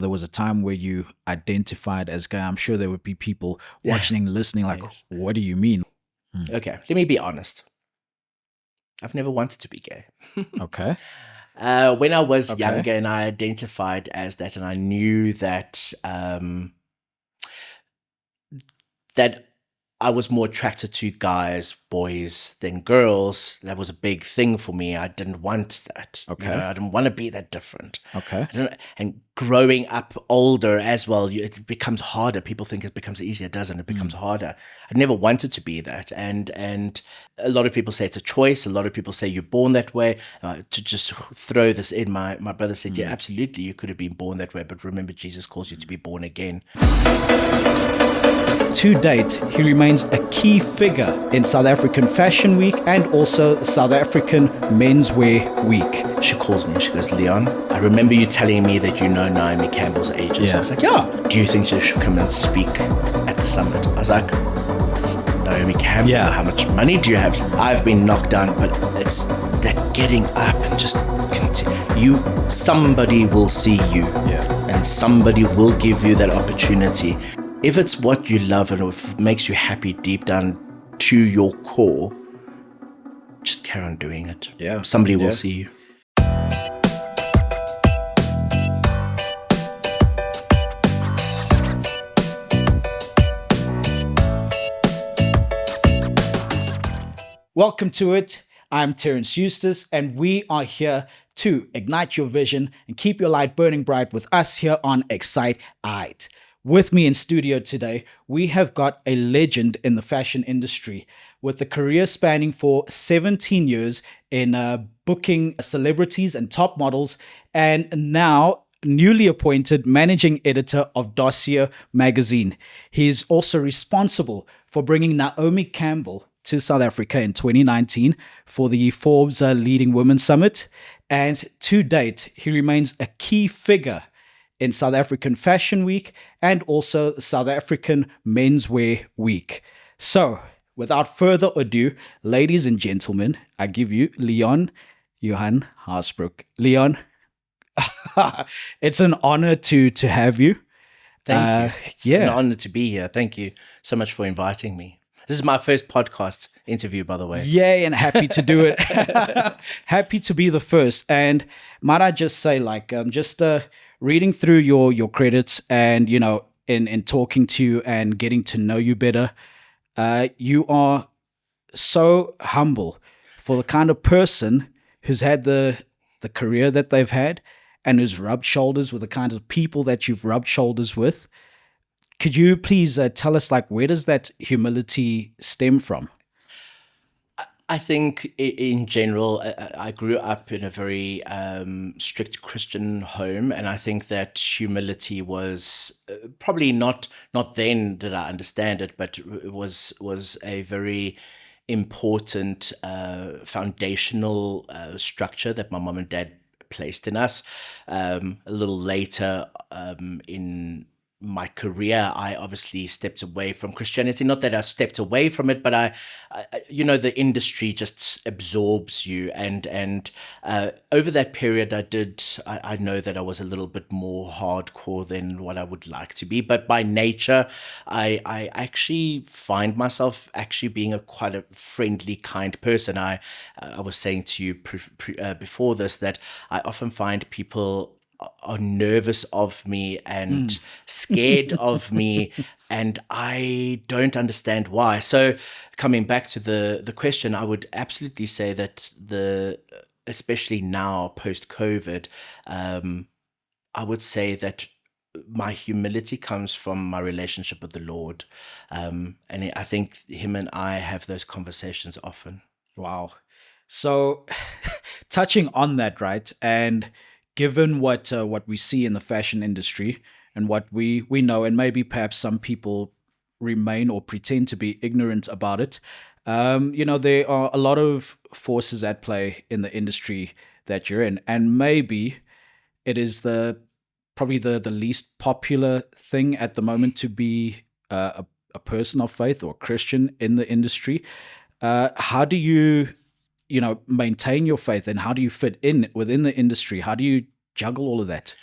there was a time where you identified as gay. I'm sure there would be people watching and listening like, Yes. what do you mean? Okay, let me be honest. I've never wanted to be gay. Okay. When I was Okay. younger and I identified as that, and I knew that that I was more attracted to guys, boys than girls. That was a big thing for me. I didn't want that. Okay. I didn't want to be that different. Okay. And growing up older as well, it becomes harder. People think it becomes easier. It doesn't. It becomes harder. I never wanted to be that. And a lot of people say it's a choice. A lot of people say you're born that way. To just throw this in, my brother said, yeah, absolutely, you could have been born that way. But remember, Jesus calls you to be born again. To date, he remains a key figure in South African Fashion Week and also South African Menswear Week. She calls me and she goes, Leon, I remember you telling me that you know Naomi Campbell's agent. Yeah. I was like, yeah. Do you think she should come and speak at the summit? I was like, it's Naomi Campbell. Yeah. How much money do you have? I've been knocked down, but it's that getting up and just continue. Somebody will see you. Yeah. And somebody will give you that opportunity. If it's what you love and if it makes you happy deep down to your core, just carry on doing it. Yeah. Somebody will see you. Welcome to it. I'm Terence Eustace, and we are here to ignite your vision and keep your light burning bright with us here on EXC-i8. With me in studio today, we have got a legend in the fashion industry with a career spanning for 17 years in booking celebrities and top models, and now newly appointed Managing Editor of Dossier magazine. He is also responsible for bringing Naomi Campbell to South Africa in 2019 for the Forbes Leading Women Summit. And to date, he remains a key figure in South African Fashion Week and also South African Menswear Week. So, without further ado, ladies and gentlemen, I give you Leon Johan Haasbroek. Leon, it's an honor to have you. Thank you. It's an honor to be here. Thank you so much for inviting me. This is my first podcast interview, by the way. Yay, and happy to do it. Happy to be the first. And might I just say, just reading through your credits and, in talking to you and getting to know you better, you are so humble for the kind of person who's had the career that they've had and who's rubbed shoulders with the kinds of people that you've rubbed shoulders with. Could you please tell us, where does that humility stem from? I think in general, I grew up in a very strict Christian home, and I think that humility was probably not then did I understand it, but it was a very important foundational structure that my mom and dad placed in us. A little later in my career, I obviously stepped away from Christianity. Not that I stepped away from it, but I the industry just absorbs you. And over that period, I know that I was a little bit more hardcore than what I would like to be. But by nature, I actually find myself actually being quite a friendly, kind person. I was saying to you before this that I often find people are nervous of me and scared of me, and I don't understand why. So coming back to the question, I would absolutely say that especially now post-COVID, I would say that my humility comes from my relationship with the Lord. And I think him and I have those conversations often. Wow. So touching on that, right? And given what we see in the fashion industry and what we know, and maybe perhaps some people remain or pretend to be ignorant about it, there are a lot of forces at play in the industry that you're in, and maybe it is probably the least popular thing at the moment to be a person of faith or a Christian in the industry. How do you maintain your faith, and how do you fit in within the industry? How do you juggle all of that?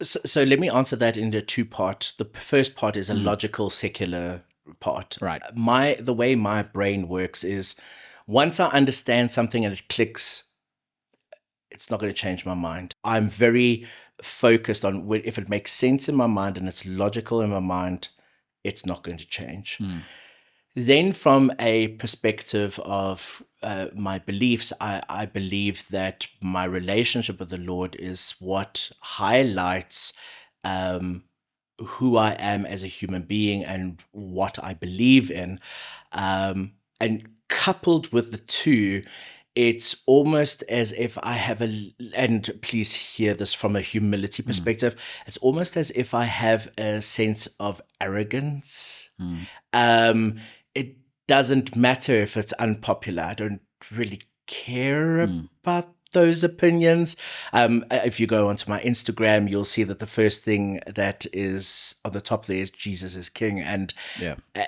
So let me answer that in a two-part. The first part is a logical, secular part. Right. The way my brain works is once I understand something and it clicks, it's not going to change my mind. I'm very focused on if it makes sense in my mind and it's logical in my mind, it's not going to change. Then, from a perspective of my beliefs, I believe that my relationship with the Lord is what highlights who I am as a human being and what I believe in. And coupled with the two, it's almost as if I have and please hear this from a humility perspective, it's almost as if I have a sense of arrogance. It doesn't matter if it's unpopular. I don't really care about those opinions. If you go onto my Instagram, you'll see that the first thing that is on the top there is Jesus is King, and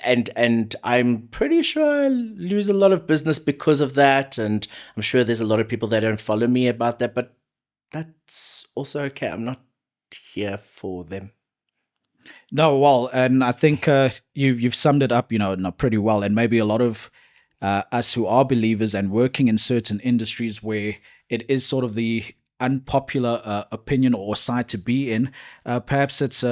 and I'm pretty sure I lose a lot of business because of that, and I'm sure there's a lot of people that don't follow me about that, but that's also okay. I'm not here for them. No, well, and I think you've summed it up, pretty well. And maybe a lot of us who are believers and working in certain industries where it is sort of the unpopular opinion or side to be in, perhaps it's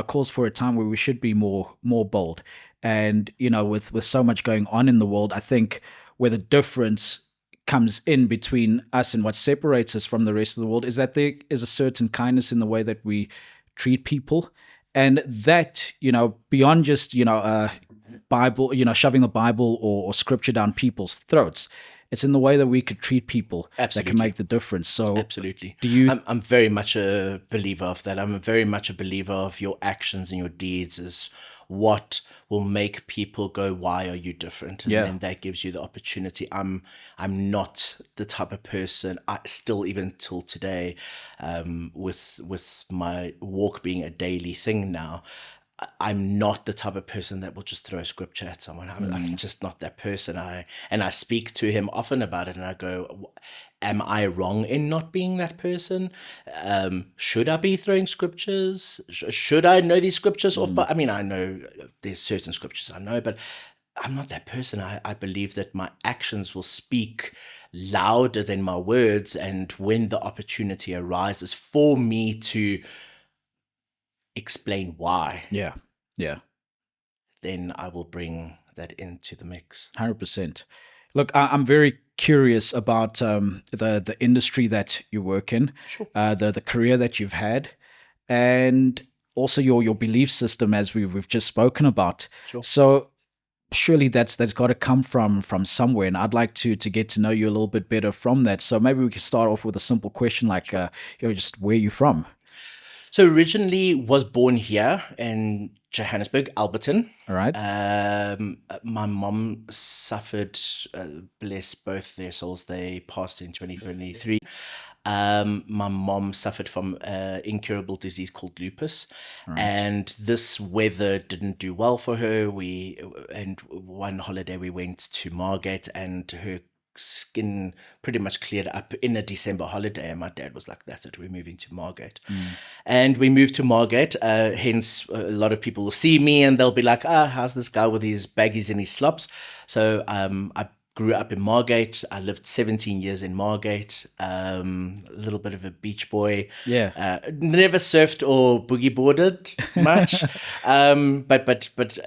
calls for a time where we should be more bold. And with so much going on in the world, I think where the difference comes in between us and what separates us from the rest of the world is that there is a certain kindness in the way that we treat people. And that, beyond just, Bible, shoving the Bible or scripture down people's throats, it's in the way that we could treat people that can make the difference. So absolutely. I'm very much a believer of that. I'm very much a believer of your actions and your deeds is what will make people go, why are you different? And then that gives you the opportunity. I'm not the type of person, I still even till today, with my walk being a daily thing now, I'm not the type of person that will just throw scripture at someone. I'm just not that person. I speak to him often about it, and I go, am I wrong in not being that person? Should I be throwing scriptures? Should I know these scriptures off? But I mean, I know there's certain scriptures I know, but I'm not that person. I believe that my actions will speak louder than my words, and when the opportunity arises for me to explain why, then I will bring that into the mix. 100%. Look, I'm very curious about the industry that you work in, the career that you've had, and also your belief system, as we've just spoken about. So surely that's got to come from somewhere, and I'd like to get to know you a little bit better from that. So maybe we can start off with a simple question like, just where are you from? So originally was born here in Johannesburg, Alberton. All right. My mom suffered, bless both their souls, they passed in 2023. My mom suffered from an incurable disease called lupus, and this weather didn't do well for her. And one holiday we went to Margate, and her skin pretty much cleared up in a December holiday, and my dad was like, that's it, we're moving to Margate. And we moved to Margate, hence a lot of people will see me and they'll be like, how's this guy with his baggies and his slops? So I grew up in Margate. I lived 17 years in Margate. A little bit of a beach boy. Never surfed or boogie boarded much. But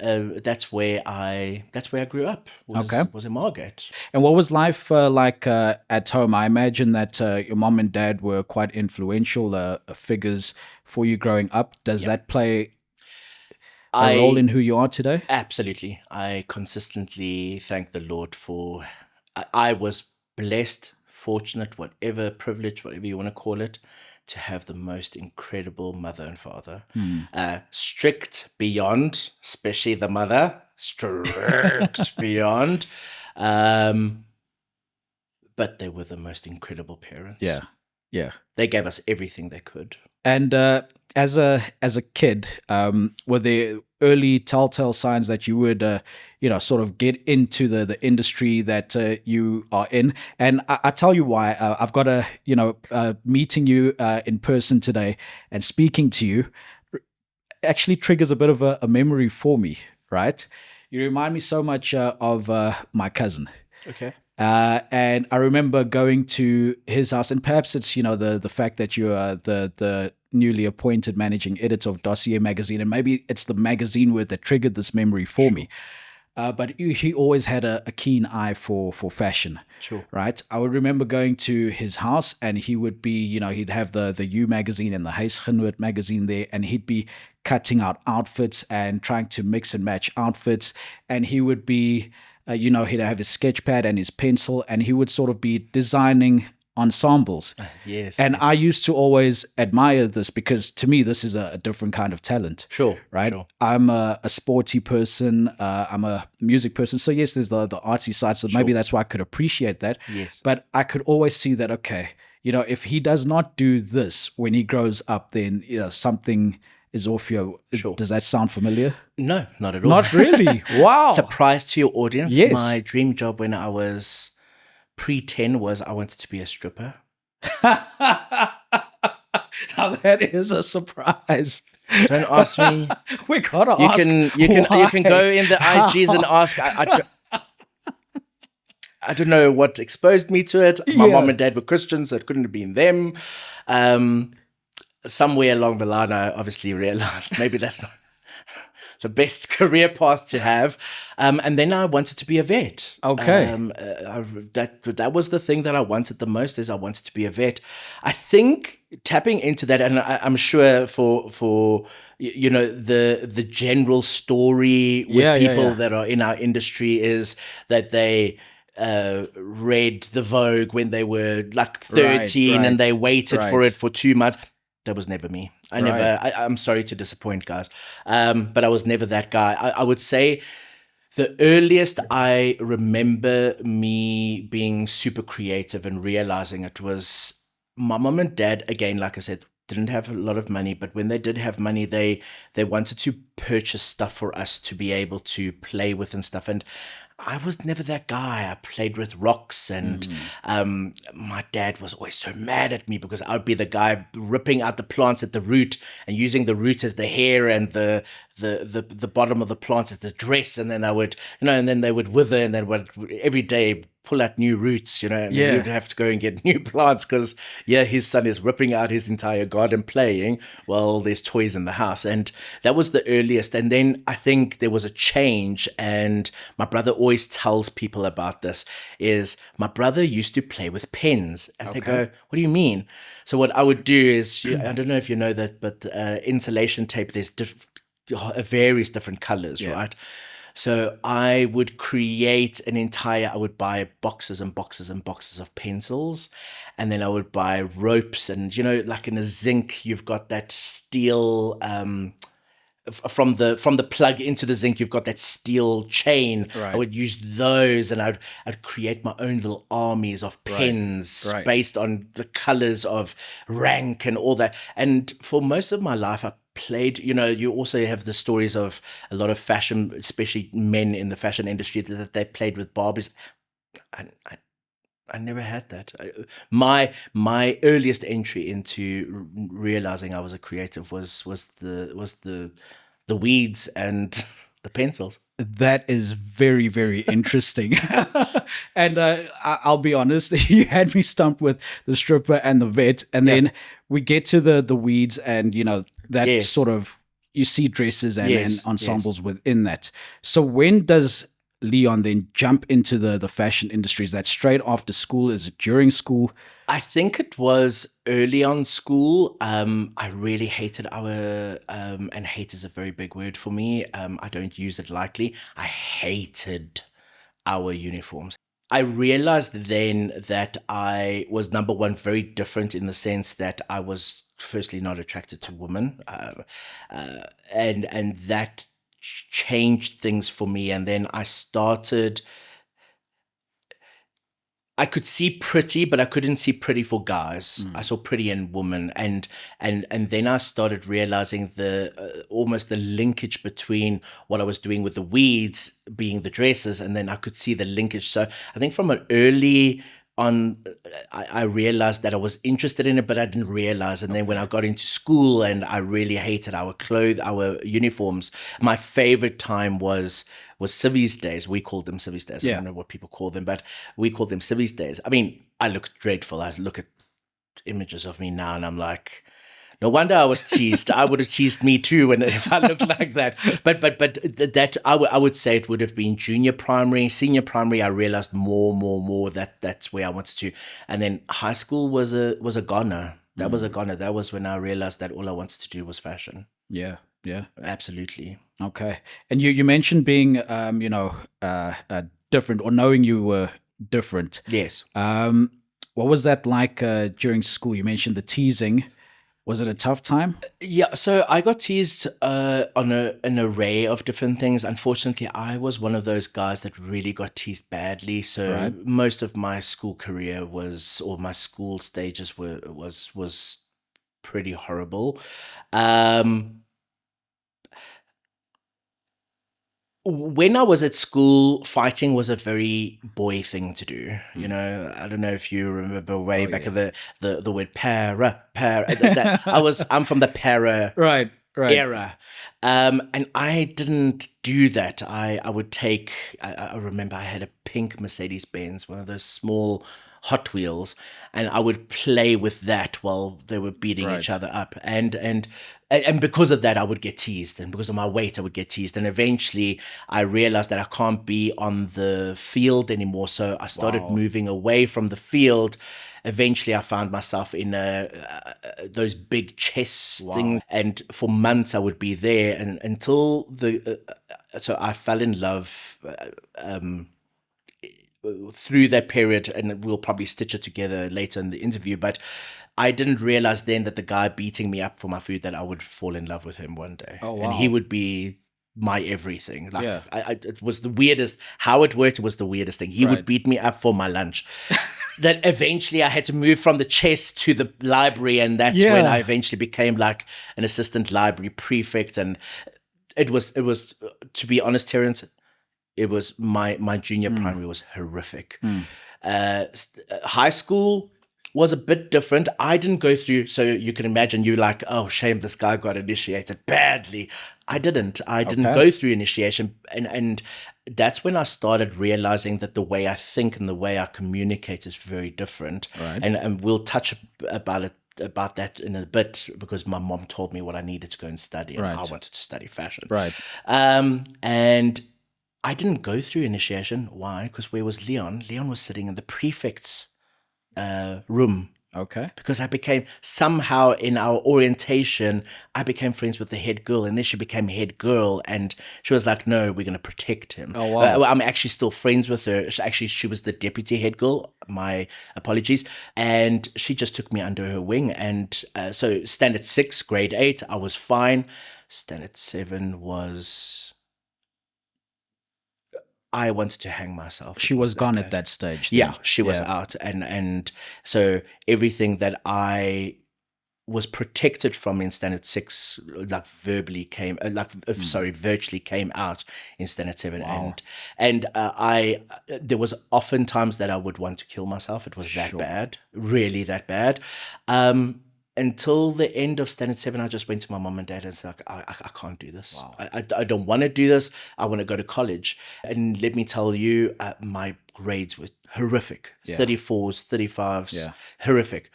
that's where I grew up. Was in Margate. And what was life like at home? I imagine that your mom and dad were quite influential figures for you growing up. Does that play a role in who you are today? Absolutely. I consistently thank the Lord for, I was blessed, fortunate, whatever privilege, whatever you want to call it, to have the most incredible mother and father. Strict beyond, especially the mother, strict beyond. But they were the most incredible parents. Yeah. They gave us everything they could. And as a kid, were there early telltale signs that you would, sort of get into the industry that you are in? And I tell you why. I've got meeting you in person today and speaking to you actually triggers a bit of a memory for me, right? You remind me so much of my cousin. Okay. And I remember going to his house, and perhaps it's the fact that you are the newly appointed managing editor of Dossier magazine, and maybe it's the magazine word that triggered this memory for me. But he always had a keen eye for fashion. Sure. Right. I would remember going to his house, and he would be, he'd have the U magazine and the Huisgenoot magazine there, and he'd be cutting out outfits and trying to mix and match outfits, and he would be he'd have his sketch pad and his pencil, and he would sort of be designing ensembles. Yes. And yes. I used to always admire this because to me, this is a different kind of talent. Sure. Right. Sure. I'm a sporty person. I'm a music person. So yes, there's the artsy side. So maybe that's why I could appreciate that. Yes. But I could always see that, okay, if he does not do this when he grows up, then, something is off here. Sure. Does that sound familiar? No, not at all. Not really. Wow. Surprise to your audience. Yes. My dream job when I was pre-10 was I wanted to be a stripper. Now that is a surprise. Don't ask me. We gotta You ask. you can go in the IGs and ask. I don't know what exposed me to it. My mom and dad were Christians, so it couldn't have been them. Somewhere along the line, I obviously realized maybe that's not the best career path to have. And then I wanted to be a vet. Okay. That was the thing that I wanted the most, is I wanted to be a vet. I think tapping into that, and I'm sure for the general story with people that are in our industry is that they read the Vogue when they were like 13 and they waited for it for 2 months. That was never me. I'm sorry to disappoint, guys. But I was never that guy. I would say the earliest I remember me being super creative and realizing it was my mom and dad, again, like I said, didn't have a lot of money, but when they did have money, they wanted to purchase stuff for us to be able to play with and stuff. And I was never that guy. I played with rocks, and my dad was always so mad at me because I would be the guy ripping out the plants at the root and using the root as the hair and the bottom of the plants as the dress, and then I would, and then they would wither, and then would every day pull out new roots, and you'd have to go and get new plants because his son is ripping out his entire garden playing while there's toys in the house. And that was the earliest. And then I think there was a change, and my brother always tells people about this, is my brother used to play with pens, and they go, what do you mean? So what I would do is, I don't know if you know that, but insulation tape, there's various different colors, right? So I would create I would buy boxes and boxes and boxes of pencils, and then I would buy ropes, and like in a zinc, you've got that steel, from the plug into the zinc, you've got that steel chain. Right. I would use those, and I'd create my own little armies of pens based on the colors of rank and all that. And for most of my life, I played, you also have the stories of a lot of fashion, especially men in the fashion industry, that they played with Barbies. I never had that. My earliest entry into realizing I was a creative was the weeds and the pencils. That is very, very interesting. And I'll be honest, you had me stumped with the stripper and the vet, and then we get to the weeds, and that sort of, you see dresses and ensembles within that. So when does Leon then jump into the fashion industry? Is that straight after school? Is it during school? I think it was early on school. I really hated and hate is a very big word for me. I don't use it lightly. I hated our uniforms. I realized then that I was, number one, very different in the sense that I was firstly not attracted to women, and that changed things for me. And then I I could see pretty, but I couldn't see pretty for guys. I saw pretty in women, and then I started realizing the almost the linkage between what I was doing with the weeds being the dresses, and then I could see the linkage. So I think from an early on, I realized that I was interested in it, but I didn't realize. And then when I got into school and I really hated our clothes, our uniforms, my favorite time was civvies days. We called them civvies days. I don't know what people call them, but we called them civvies days. I mean, I looked dreadful. I look at images of me now and I'm like, no wonder I was teased. I would have teased me too when if I looked like that. But that I would say it would have been junior primary, senior primary. I realized more that that's where I wanted to. And then high school was a goner. That was a goner. That was when I realized that all I wanted to do was fashion. Yeah. Absolutely. Okay. And you mentioned being different, or knowing you were different. Yes. What was that like during school? You mentioned the teasing. Was it a tough time? Yeah, so I got teased on an array of different things. Unfortunately, I was one of those guys that really got teased badly. So most of my school career or my school stages was pretty horrible. When I was at school, fighting was a very boy thing to do. You know, I don't know if you remember way back in the word para. I'm from the para right. era. And I didn't do that. I would take, I remember I had a pink Mercedes Benz, one of those small Hot Wheels, and I would play with that while they were beating each other up. And because of that, I would get teased, and because of my weight, I would get teased. And eventually I realized that I can't be on the field anymore. So I started moving away from the field. Eventually I found myself in those big chess things. And for months I would be there, and until so I fell in love through that period, and we'll probably stitch it together later in the interview, but I didn't realize then that the guy beating me up for my food, that I would fall in love with him one day. And he would be my everything. Like it was the weirdest, how it worked was the weirdest thing. He would beat me up for my lunch. That eventually I had to move from the chess to the library, and that's when I eventually became like an assistant library prefect. And it was to be honest, Terence, it was my junior primary was horrific. High school was a bit different. I didn't go through, so you can imagine you're like, oh, shame this guy got initiated badly. I didn't go through initiation. And that's when I started realizing that the way I think and the way I communicate is very different. And we'll touch about that in a bit, because my mom told me what I needed to go and study, and I wanted to study fashion. And I didn't go through initiation. Why? Because where was Leon? Leon was sitting in the prefect's room. Because I became, somehow in our orientation, I became friends with the head girl, and then she became head girl, and she was like, no, we're going to protect him. I'm actually still friends with her. She was the deputy head girl. My apologies. And she just took me under her wing. And so standard 6, grade 8, I was fine. Standard 7 was... I wanted to hang myself. She was gone at that stage. Then. Yeah, she was out. And so everything that I was protected from in standard 6, like virtually came out in standard 7. And there was often times that I would want to kill myself. It was that bad, really that bad. Until the end of standard 7, I just went to my mom and dad and said, like, I can't do this. I don't want to do this. I want to go to college. And let me tell you, my grades were horrific. 34s, 35s, horrific.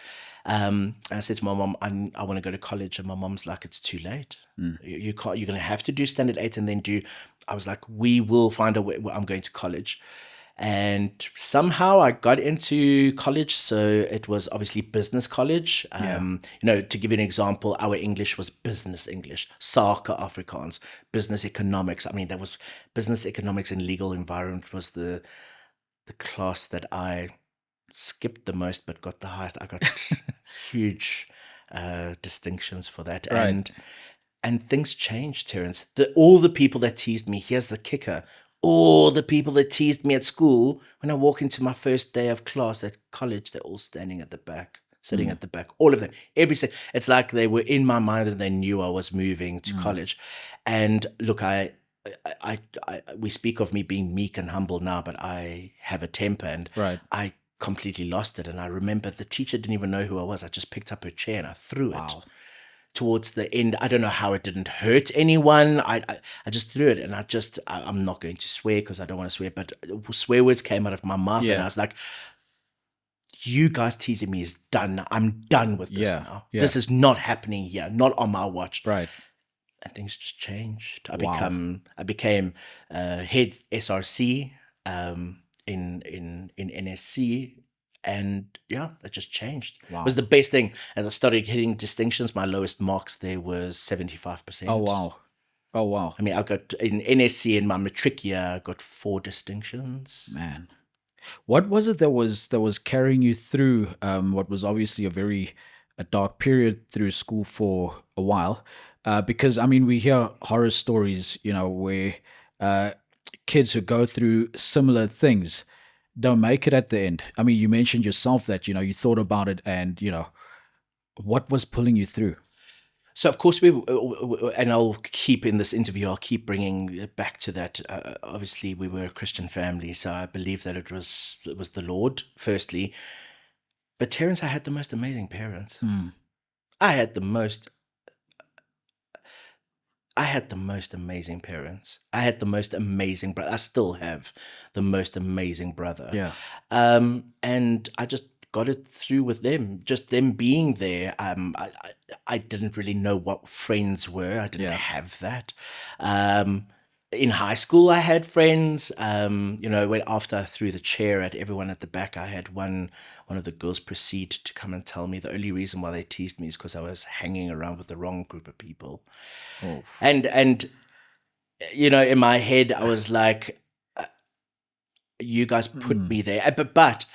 And I said to my mom, I want to go to college. And my mom's like, it's too late. You can't, you're going to have to do standard 8 and then I was like, we will find a way. I'm going to college. And somehow I got into college. So it was obviously business college. To give you an example, our English was business English, Sake Afrikaans, business economics. I mean, that was business economics and legal environment was the class that I skipped the most, but got the highest. I got huge distinctions for that. And things changed, Terence. All the people that teased me, here's the kicker. all the people that teased me at school, when I walk into my first day of class at college, they're all standing at the back, sitting at the back, all of them, it's like they were in my mind and they knew I was moving to college. And look, we speak of me being meek and humble now, but I have a temper, and Right. I completely lost it. And I remember the teacher didn't even know who I was. I just picked up her chair and I threw it towards the end. I don't know how it didn't hurt anyone. I just threw it, and I'm not going to swear because I don't want to swear, but swear words came out of my mouth, and I was like, you guys teasing me is done. I'm done with this now. Yeah. This is not happening here, not on my watch. Right. And things just changed. I became head SRC in NSC, and it just changed. It was the best thing. As I started hitting distinctions, my lowest marks there was 75%. Oh wow. I mean, I got in NSC in my matric year, I got 4 distinctions. Man, what was it that was carrying you through what was obviously a dark period through school for a while? Because I mean, we hear horror stories, where kids who go through similar things don't make it at the end. I mean, you mentioned yourself that you thought about it, and what was pulling you through? So of course and I'll keep in this interview, I'll keep bringing it back to that. Obviously, we were a Christian family, so I believe that it was the Lord, firstly. But Terence, I had the most amazing parents. I had the most amazing parents. I had the most amazing brother. I still have the most amazing brother. Yeah. And I just got it through with them. Just them being there. I didn't really know what friends were. I didn't have that. In high school, I had friends. When after I threw the chair at everyone at the back, I had one of the girls proceed to come and tell me the only reason why they teased me is because I was hanging around with the wrong group of people. Oh. And in my head, I was like, you guys put me there. But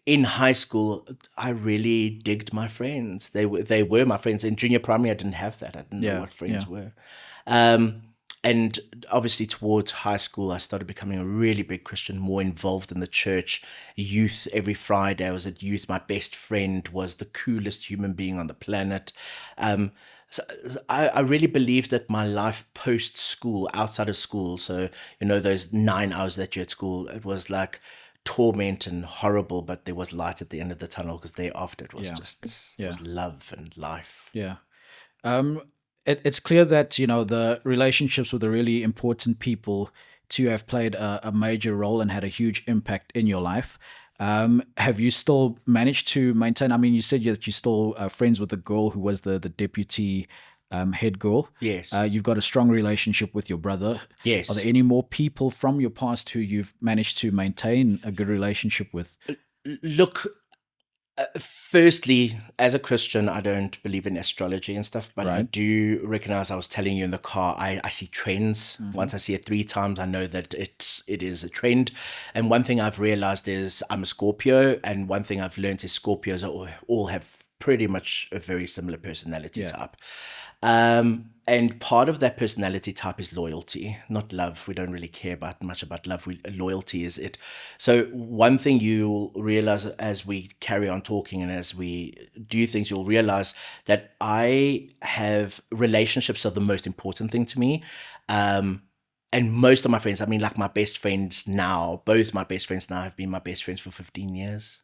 in high school, I really digged my friends. They were my friends. In junior primary, I didn't have that. I didn't know what friends were. And obviously towards high school, I started becoming a really big Christian, more involved in the church. Youth, every Friday I was at youth. My best friend was the coolest human being on the planet. So I really believe that my life post-school, outside of school, so, those 9 hours that you're at school, it was like torment and horrible, but there was light at the end of the tunnel, because thereafter it was it was love and life. Yeah. It's clear that, the relationships with the really important people to have played a major role and had a huge impact in your life. Have you still managed to maintain? I mean, you said that you're still friends with the girl who was the deputy head girl. Yes. You've got a strong relationship with your brother. Yes. Are there any more people from your past who you've managed to maintain a good relationship with? Look, firstly, as a Christian, I don't believe in astrology and stuff, but I do recognize, I was telling you in the car, I see trends. Once I see it 3 times, I know that it is a trend. And one thing I've realized is I'm a Scorpio, and one thing I've learned is Scorpios all have pretty much a very similar personality type. And part of that personality type is loyalty, not love. We don't really care much about love. Loyalty is it. So one thing you'll realize as we carry on talking and as we do things, you'll realize that I have relationships are the most important thing to me. And most of my friends, I mean, like my best friends now, both my best friends now have been my best friends for 15 years.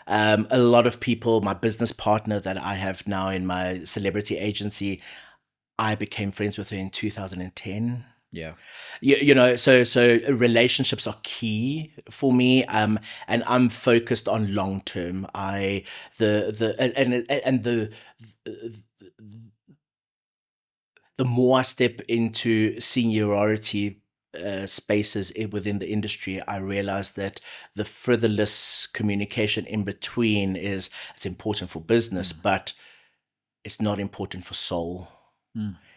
A lot of people, my business partner that I have now in my celebrity agency, I became friends with her in 2010. Yeah. So relationships are key for me. And I'm focused on long term. The more I step into seniority spaces within the industry, I realize that the frivolous communication in between it's important for business, but it's not important for soul.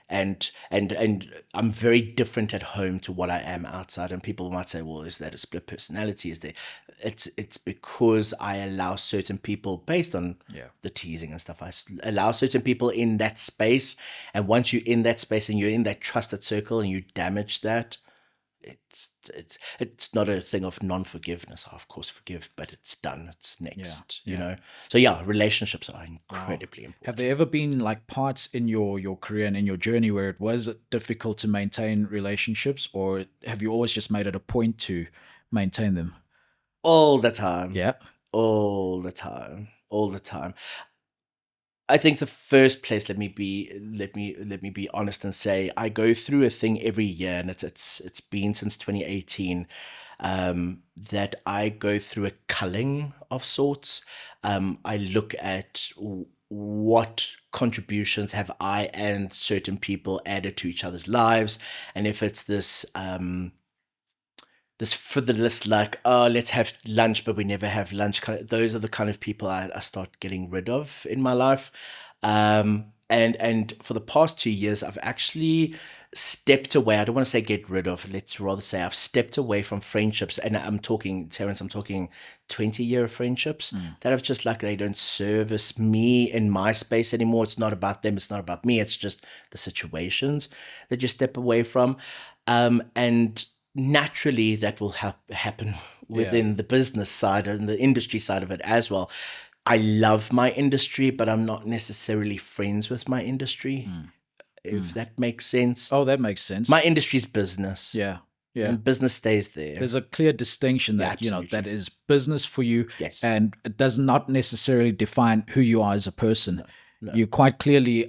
And I'm very different at home to what I am outside. And people might say, well, is that a split personality? Is there? It's because I allow certain people, based on the teasing and stuff, I allow certain people in that space. And once you're in that space and you're in that trusted circle and you damage that, it's not a thing of non-forgiveness. I of course forgive, but it's done. It's next, Yeah. you know. So yeah, relationships are incredibly important. Have there ever been like parts in your career and in your journey where it was difficult to maintain relationships, or have you always just made it a point to maintain them? All the time, Yeah. all the time, all the time. I think the first place, let me be honest and say I go through a thing every year, and it's been since 2018, that I go through a culling of sorts. I look at what contributions have I and certain people added to each other's lives, and if it's this frivolous, like, oh, let's have lunch, but we never have lunch. Those are the kind of people I start getting rid of in my life. And for the past 2 years, I've actually stepped away. I don't want to say get rid of, let's rather say I've stepped away from friendships. And I'm talking, Terence, I'm talking 20-year friendships that have just like, they don't service me in my space anymore. It's not about them. It's not about me. It's just the situations that you step away from. And naturally that will happen within the business side and the industry side of it as well. I love my industry, but I'm not necessarily friends with my industry, if that makes sense. Oh, that makes sense. My industry's business. Yeah. Yeah. And business stays there. There's a clear distinction that, that is business for you. Yes. And it does not necessarily define who you are as a person. No. You're quite clearly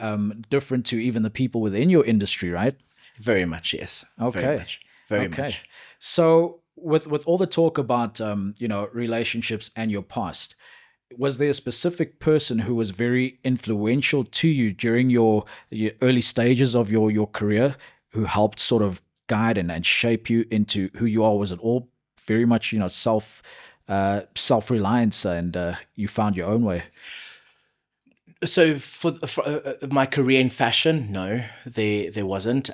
different to even the people within your industry, right? Very much, yes. Okay. Very much. Very much. So with all the talk about, relationships and your past, was there a specific person who was very influential to you during your early stages of your career who helped sort of guide and shape you into who you are? Was it all very much, self-reliance and you found your own way? So for my career in fashion, no, there wasn't.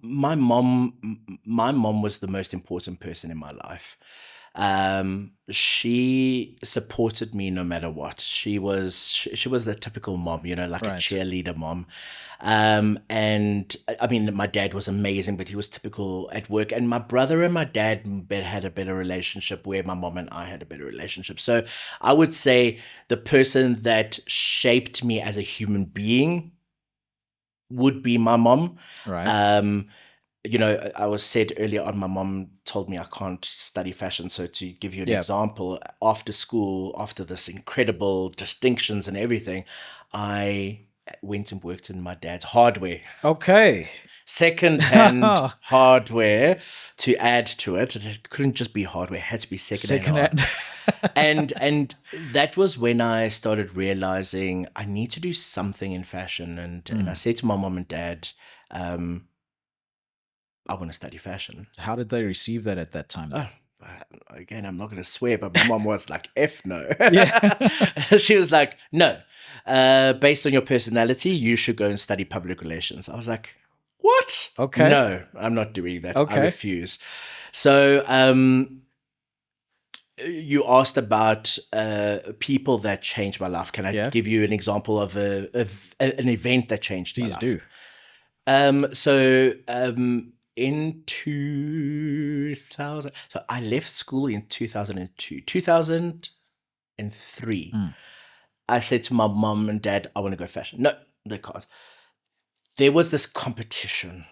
My mom was the most important person in my life. She supported me no matter what. She was the typical mom, like a cheerleader mom. And I mean, my dad was amazing, but he was typical at work. And my brother and my dad had a better relationship, where my mom and I had a better relationship. So I would say the person that shaped me as a human being would be my mom. Right. I was said earlier on, my mom told me I can't study fashion. So to give you an example, after school, after this incredible distinctions and everything, I went and worked in my dad's hardware. Okay. Second-hand hardware to add to it. It couldn't just be hardware; it had to be second-hand. and that was when I started realizing I need to do something in fashion. And I said to my mom and dad, I want to study fashion. How did they receive that at that time? Again, I'm not going to swear, but my mom was like, F no. Yeah. She was like, no, based on your personality, you should go and study public relations. I was like, what? Okay. No, I'm not doing that. Okay. I refuse. So you asked about people that changed my life. Can I give you an example of an event that changed my life? Please do. In 2000, so I left school in 2002, 2003. I said to my mom and dad, I want to go fashion. No, they can't. There was this competition.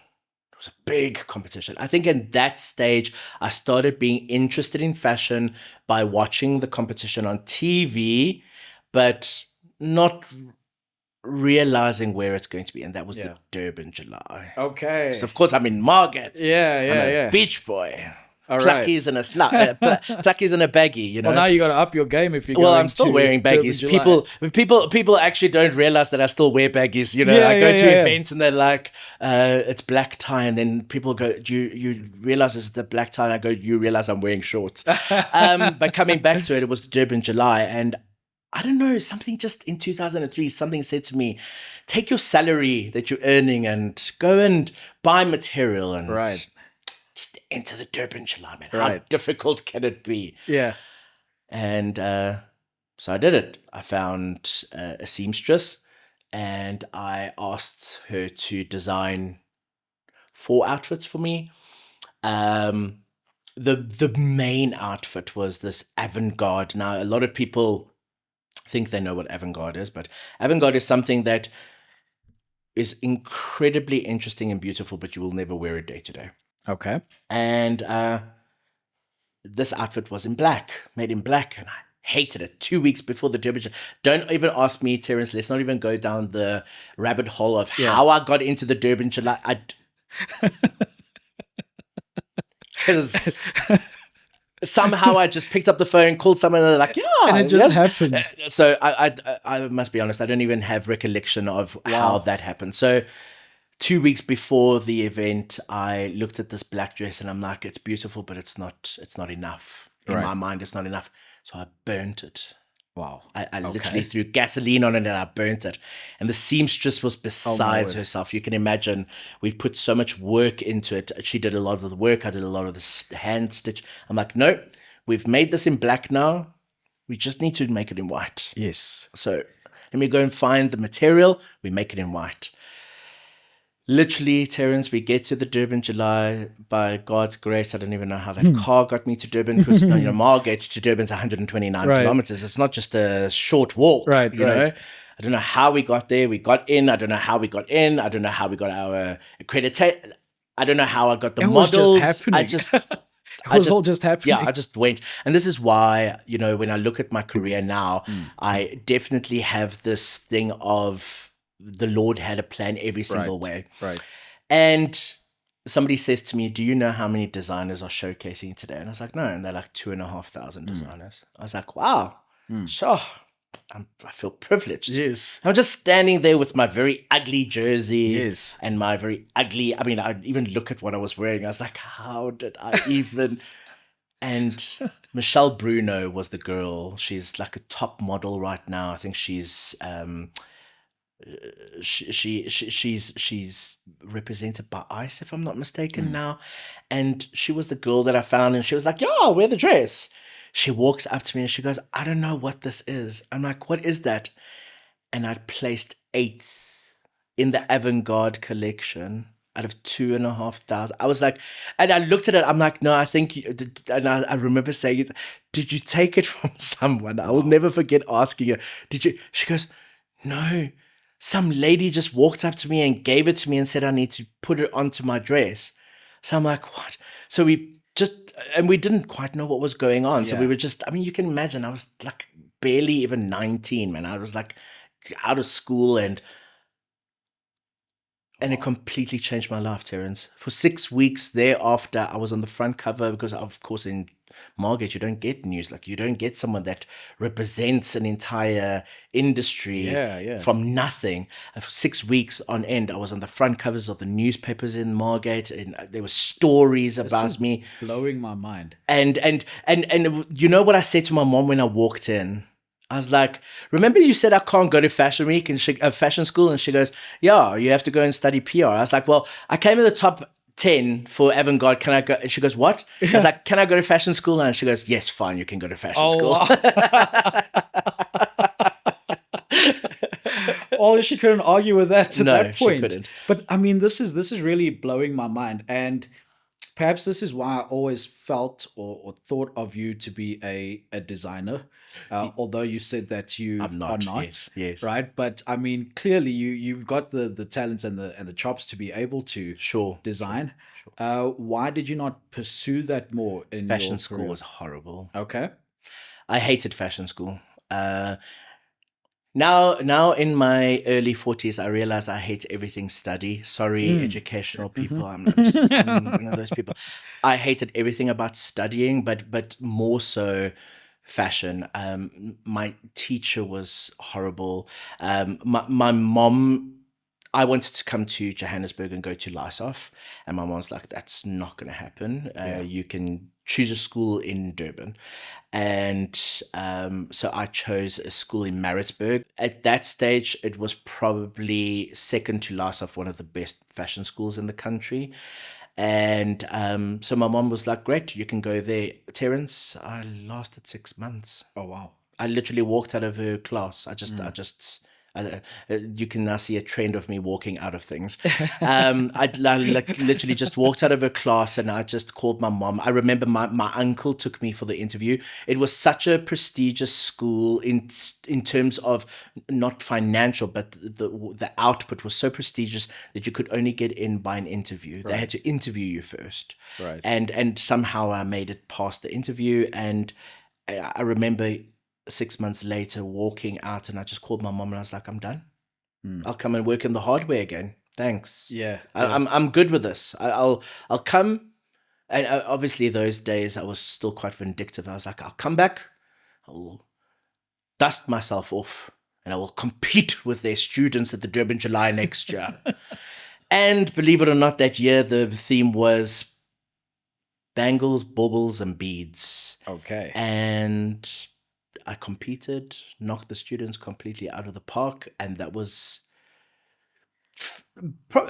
It was a big competition. I think in that stage, I started being interested in fashion by watching the competition on TV, but not realizing where it's going to be, and that was the Durban July. Okay. So of course I'm in Margate. I'm a beach boy. All Pluckies and a pluckies and a baggie. Well, now you got to up your game if you're. Well, I'm still wearing baggies. People actually don't realize that I still wear baggies. I go to events and they're like, it's black tie, and then people go, "Do you realize it's the black tie?" And I go, "You realize I'm wearing shorts." But coming back to it, it was the Durban July, and I don't know, something just in 2003, something said to me, take your salary that you're earning and go and buy material and just enter the Durban July, man. How difficult can it be? Yeah. And so I did it. I found a seamstress and I asked her to design 4 outfits for me. The main outfit was this avant-garde. Now, a lot of people think they know what avant-garde is, but avant-garde is something that is incredibly interesting and beautiful, but you will never wear it day to day. Okay. And this outfit was in black, made in black, and I hated it 2 weeks before the Durban July. Don't even ask me, Terence. Let's not even go down the rabbit hole of how I got into the Durban July. Because somehow I just picked up the phone, called someone, and they're like, yeah. And it just happened. So I must be honest, I don't even have recollection of how that happened. So 2 weeks before the event, I looked at this black dress and I'm like, it's beautiful, but it's not enough. In my mind, it's not enough. So I burnt it. Wow. I literally threw gasoline on it and I burnt it. And the seamstress was besides herself. You can imagine, we've put so much work into it. She did a lot of the work. I did a lot of the hand stitch. I'm like, no, we've made this in black now. We just need to make it in white. Yes. So let me go and find the material. We make it in white. Literally, Terence, we get to the Durban July. By God's grace, I don't even know how that car got me to Durban, because Margate to Durban's 129 kilometers. It's not just a short walk, you know. I don't know how we got there. We got in. I don't know how we got in. I don't know how we got our accreditation. I don't know how I got the models. Just happening. It was all just happening. Yeah, I just went. And this is why, you know, when I look at my career now, I definitely have this thing of the Lord had a plan every single way. Right. And somebody says to me, do you know how many designers are showcasing today? And I was like, no. And they're like 2,500 designers. I was like, wow, sure. I feel privileged. Yes. I'm just standing there with my very ugly jersey. Yes. And my very ugly, I mean, I even look at what I was wearing. I was like, how did I even... And Michelle Bruno was the girl. She's like a top model right now. I think she's... she's represented by ICE, if I'm not mistaken now. And she was the girl that I found, and she was like, yeah, wear the dress. She walks up to me and she goes, I don't know what this is. I'm like, what is that? And I'd placed 8th in the avant-garde collection out of 2,500. I was like, and I looked at it, I'm like, no, I think and I remember saying, did you take it from someone? I will never forget asking her, did you? She goes, no. Some lady just walked up to me and gave it to me and said, I need to put it onto my dress. So I'm like, what? So we didn't quite know what was going on. So we were just, I mean, you can imagine, I was like barely even 19, man. I was like out of school and it completely changed my life, Terence. For 6 weeks thereafter, I was on the front cover because, of course, in Margate, you don't get news. Like, you don't get someone that represents an entire industry from nothing. And for 6 weeks on end, I was on the front covers of the newspapers in Margate, and there were stories about me. Blowing my mind. And you know what I said to my mom when I walked in? I was like, remember you said I can't go to fashion week and fashion school? And she goes, yeah, you have to go and study PR. I was like, well, I came in the top 10 for avant-garde. Can I go? And she goes, what? I was like, can I go to fashion school? And she goes, yes, fine, you can go to fashion school. Wow. Oh, she couldn't argue with that at that point. She couldn't. But I mean, this is really blowing my mind. And perhaps this is why I always felt or thought of you to be a designer, although you said that you are not. Yes. Right? But I mean, clearly you've got the talents and the chops to be able to design. Sure. Why did you not pursue that more in fashion your school? career? Was horrible. Okay. I hated fashion school. Now in my early 40s, I realized I hate everything study. Sorry, educational people. I'm one of those people. I hated everything about studying, but more so fashion. My teacher was horrible. My mom, I wanted to come to Johannesburg and go to Lysoff, and my mom's like, that's not going to happen. You can choose a school in Durban. And so I chose a school in Maritzburg. At that stage, it was probably second to Lysoff, one of the best fashion schools in the country. And so my mom was like, great, you can go there. Terence, I lasted 6 months. Oh, wow. I literally walked out of her class. I just You can now see a trend of me walking out of things. Literally just walked out of a class and I just called my mom. I remember my uncle took me for the interview. It was such a prestigious school in terms of not financial, but the output was so prestigious that you could only get in by an interview. They had to interview you first. Right. And somehow I made it past the interview. And I remember 6 months later walking out and I just called my mom and I was like, I'm done. I'll come and work in the hardware again. Thanks. Yeah. I'm good with this. I'll come. And obviously those days I was still quite vindictive. I was like, I'll come back. I'll dust myself off and I will compete with their students at the Durban July next year. And believe it or not, that year the theme was bangles, baubles, and beads. Okay. And I competed, knocked the students completely out of the park, and that was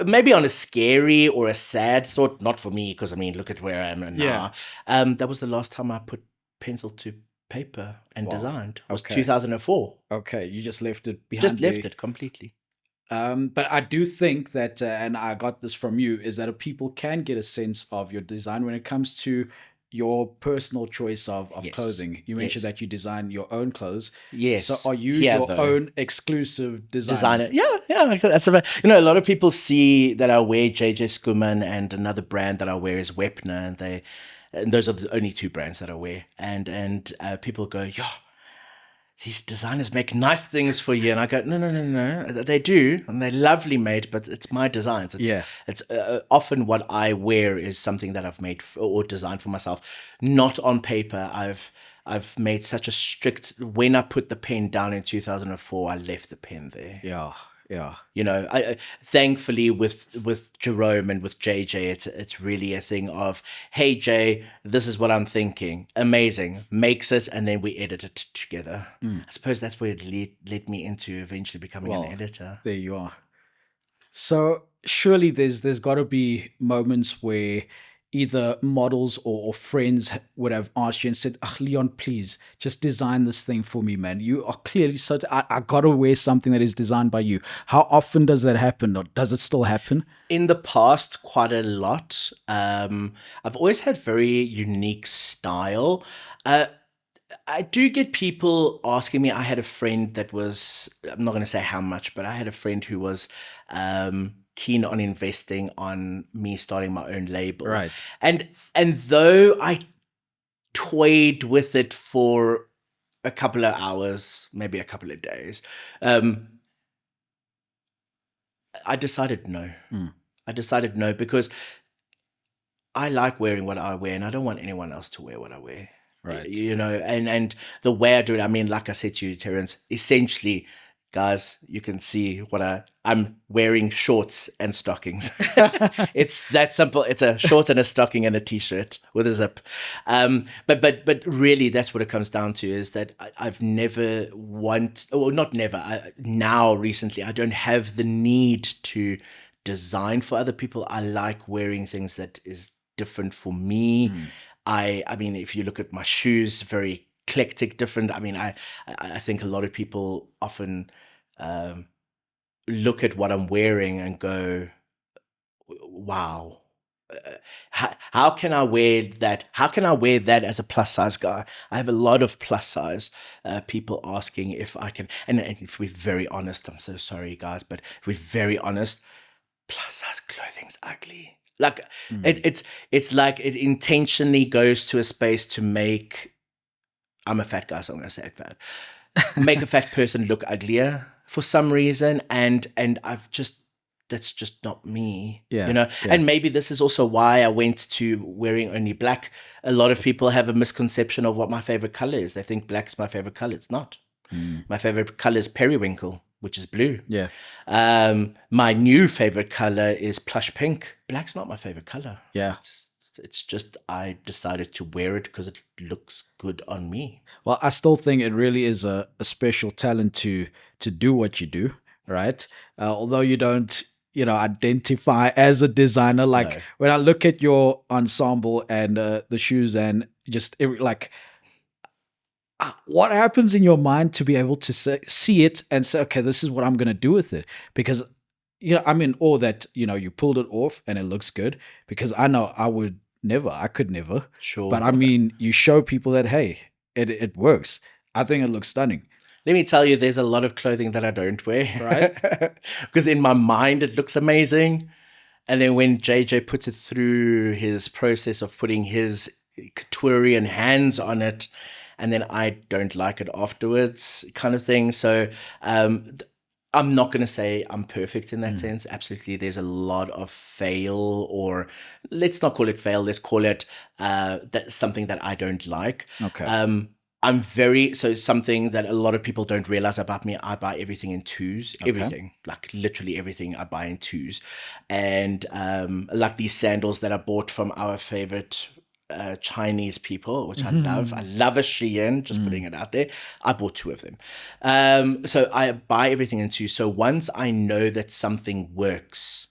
maybe on a scary or a sad thought, not for me, because I mean, look at where I am now. That was the last time I put pencil to paper and designed. It was 2004. Okay, you just left it behind. Just left it completely. But I do think that, and I got this from you, is that people can get a sense of your design when it comes to your personal choice of clothing. You mentioned that you design your own clothes. Yes. So are you your own exclusive designer? Yeah. That's a lot of people see that I wear JJ Schoeman and another brand that I wear is Wepner, and those are the only two brands that I wear. And people go, yeah, these designers make nice things for you. And I go, no. They do. And they're lovely made, but it's my designs. It's often what I wear is something that I've made or designed for myself, not on paper. I've made such a strict, when I put the pen down in 2004, I left the pen there. Yeah. I thankfully with Jerome and with JJ, it's really a thing of, hey Jay, this is what I'm thinking. Amazing, makes it, and then we edit it together. I suppose that's where it led me into eventually becoming an editor. There you are. So surely there's got to be moments where either models or friends would have asked you and said, Leon, please just design this thing for me, man. You are clearly I got to wear something that is designed by you. How often does that happen, or does it still happen? In the past, quite a lot. I've always had very unique style. I do get people asking me. I had a friend that was, I'm not going to say how much, but I had a friend who was keen on investing on me starting my own label. Right. And though I toyed with it for a couple of hours, maybe a couple of days, I decided no. I decided no because I like wearing what I wear and I don't want anyone else to wear what I wear. Right. And the way I do it, I mean, like I said to you, Terence, essentially, guys, you can see what I'm wearing shorts and stockings. It's that simple. It's a short and a stocking and a t-shirt with a zip. But really that's what it comes down to, is that I've never now recently, I don't have the need to design for other people. I like wearing things that is different for me. I mean, if you look at my shoes, very eclectic, different. I mean, I think a lot of people often look at what I'm wearing and go, wow, how can I wear that? How can I wear that as a plus size guy? I have a lot of plus size people asking if I can, and if we're very honest, I'm so sorry guys, but if we're very honest, plus size clothing's ugly. Like it's like it intentionally goes to a space to make, I'm a fat guy, so I'm going to say fat, make a fat person look uglier for some reason. And that's just not me, And maybe this is also why I went to wearing only black. A lot of people have a misconception of what my favorite color is. They think black is my favorite color. It's not. My favorite color is periwinkle, which is blue. Yeah. My new favorite color is plush pink. Black's not my favorite color. Yeah. It's just I decided to wear it because it looks good on me. Well, I still think it really is a special talent to do what you do, right? Although you don't, identify as a designer. Like when I look at your ensemble and the shoes and just like, what happens in your mind to be able to see it and say, okay, this is what I'm going to do with it? Because, I'm in awe that, you pulled it off and it looks good, because I know I could never. Sure. But I mean, you show people that, hey, it works. I think it looks stunning. Let me tell you, there's a lot of clothing that I don't wear. Right. Because in my mind, it looks amazing. And then when JJ puts it through his process of putting his couturier hands on it, and then I don't like it afterwards, kind of thing. So I'm not going to say I'm perfect in that sense. Absolutely. There's a lot of fail, or let's not call it fail. Let's call it that's something that I don't like. Okay. Something that a lot of people don't realize about me, I buy everything in twos. Okay. Everything, like literally everything I buy in twos. And like these sandals that I bought from our favorite Chinese people, which I love. I love a Shein, just putting it out there. I bought 2 of them. So I buy everything in twos. So once I know that something works,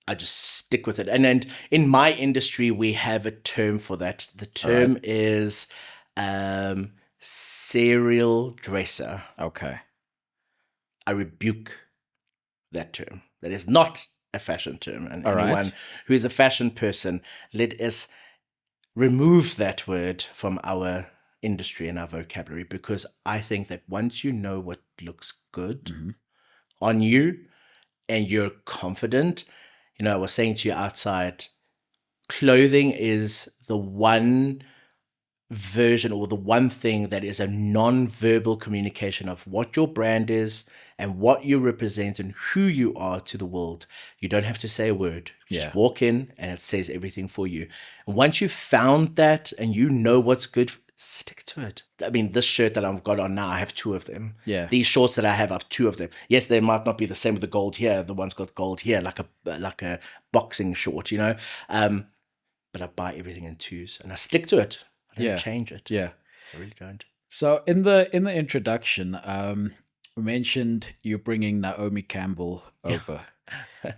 I just stick with it. And then in my industry, we have a term for that. The term is serial dresser. Okay. I rebuke that term. That is not a fashion term. And anyone who is a fashion person, let us remove that word from our industry and our vocabulary, because I think that once you know what looks good on you and you're confident, I was saying to you outside, clothing is the one version or the one thing that is a non-verbal communication of what your brand is and what you represent and who you are to the world. You don't have to say a word. You just walk in and it says everything for you. And once you've found that and you know what's good, stick to it. I mean, this shirt that I've got on now, I have 2 of them. Yeah. These shorts that I have 2 of them. Yes, they might not be the same with the gold here. The one's got gold here, like a boxing short, but I buy everything in twos and I stick to it. I don't change it. Yeah. I really don't. So in the introduction, we mentioned you bringing Naomi Campbell over.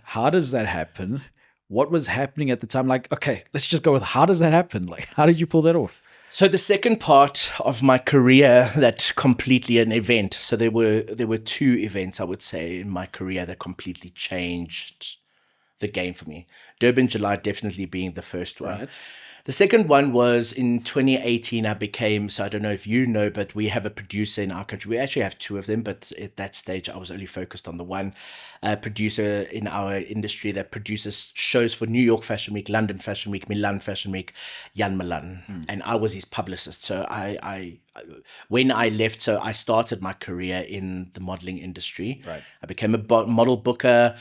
How does that happen? What was happening at the time? Like, okay, let's just go with how does that happen? Like, how did you pull that off? So the second part of my career, that completely an event. So there were 2 events, I would say, in my career that completely changed the game for me. Durban July definitely being the first one. Right. The second one was in 2018. I don't know if you know, but we have a producer in our country. We actually have 2 of them, but at that stage, I was only focused on the one producer in our industry that produces shows for New York Fashion Week, London Fashion Week, Milan Fashion Week, Jan Milan. And I was his publicist. So when I left, so I started my career in the modeling industry. Right. I became a model booker.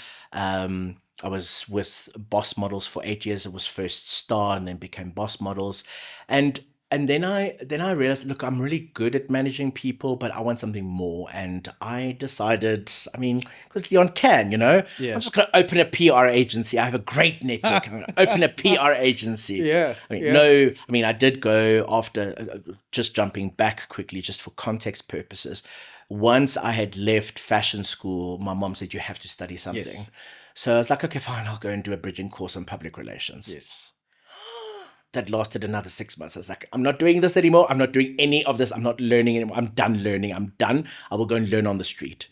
I was with Boss Models for 8 years. It was first Star and then became Boss Models. And then I realized, look, I'm really good at managing people, but I want something more. And I decided, because Leon can, I'm just going to open a PR agency. I have a great network. I'm going to open a PR agency. I did go after, just jumping back quickly, just for context purposes. Once I had left fashion school, my mom said, you have to study something. Yes. So I was like, okay, fine, I'll go and do a bridging course on public relations. Yes. That lasted another 6 months. I was like, I'm not doing this anymore. I'm not doing any of this. I'm not learning anymore. I'm done learning. I'm done. I will go and learn on the street.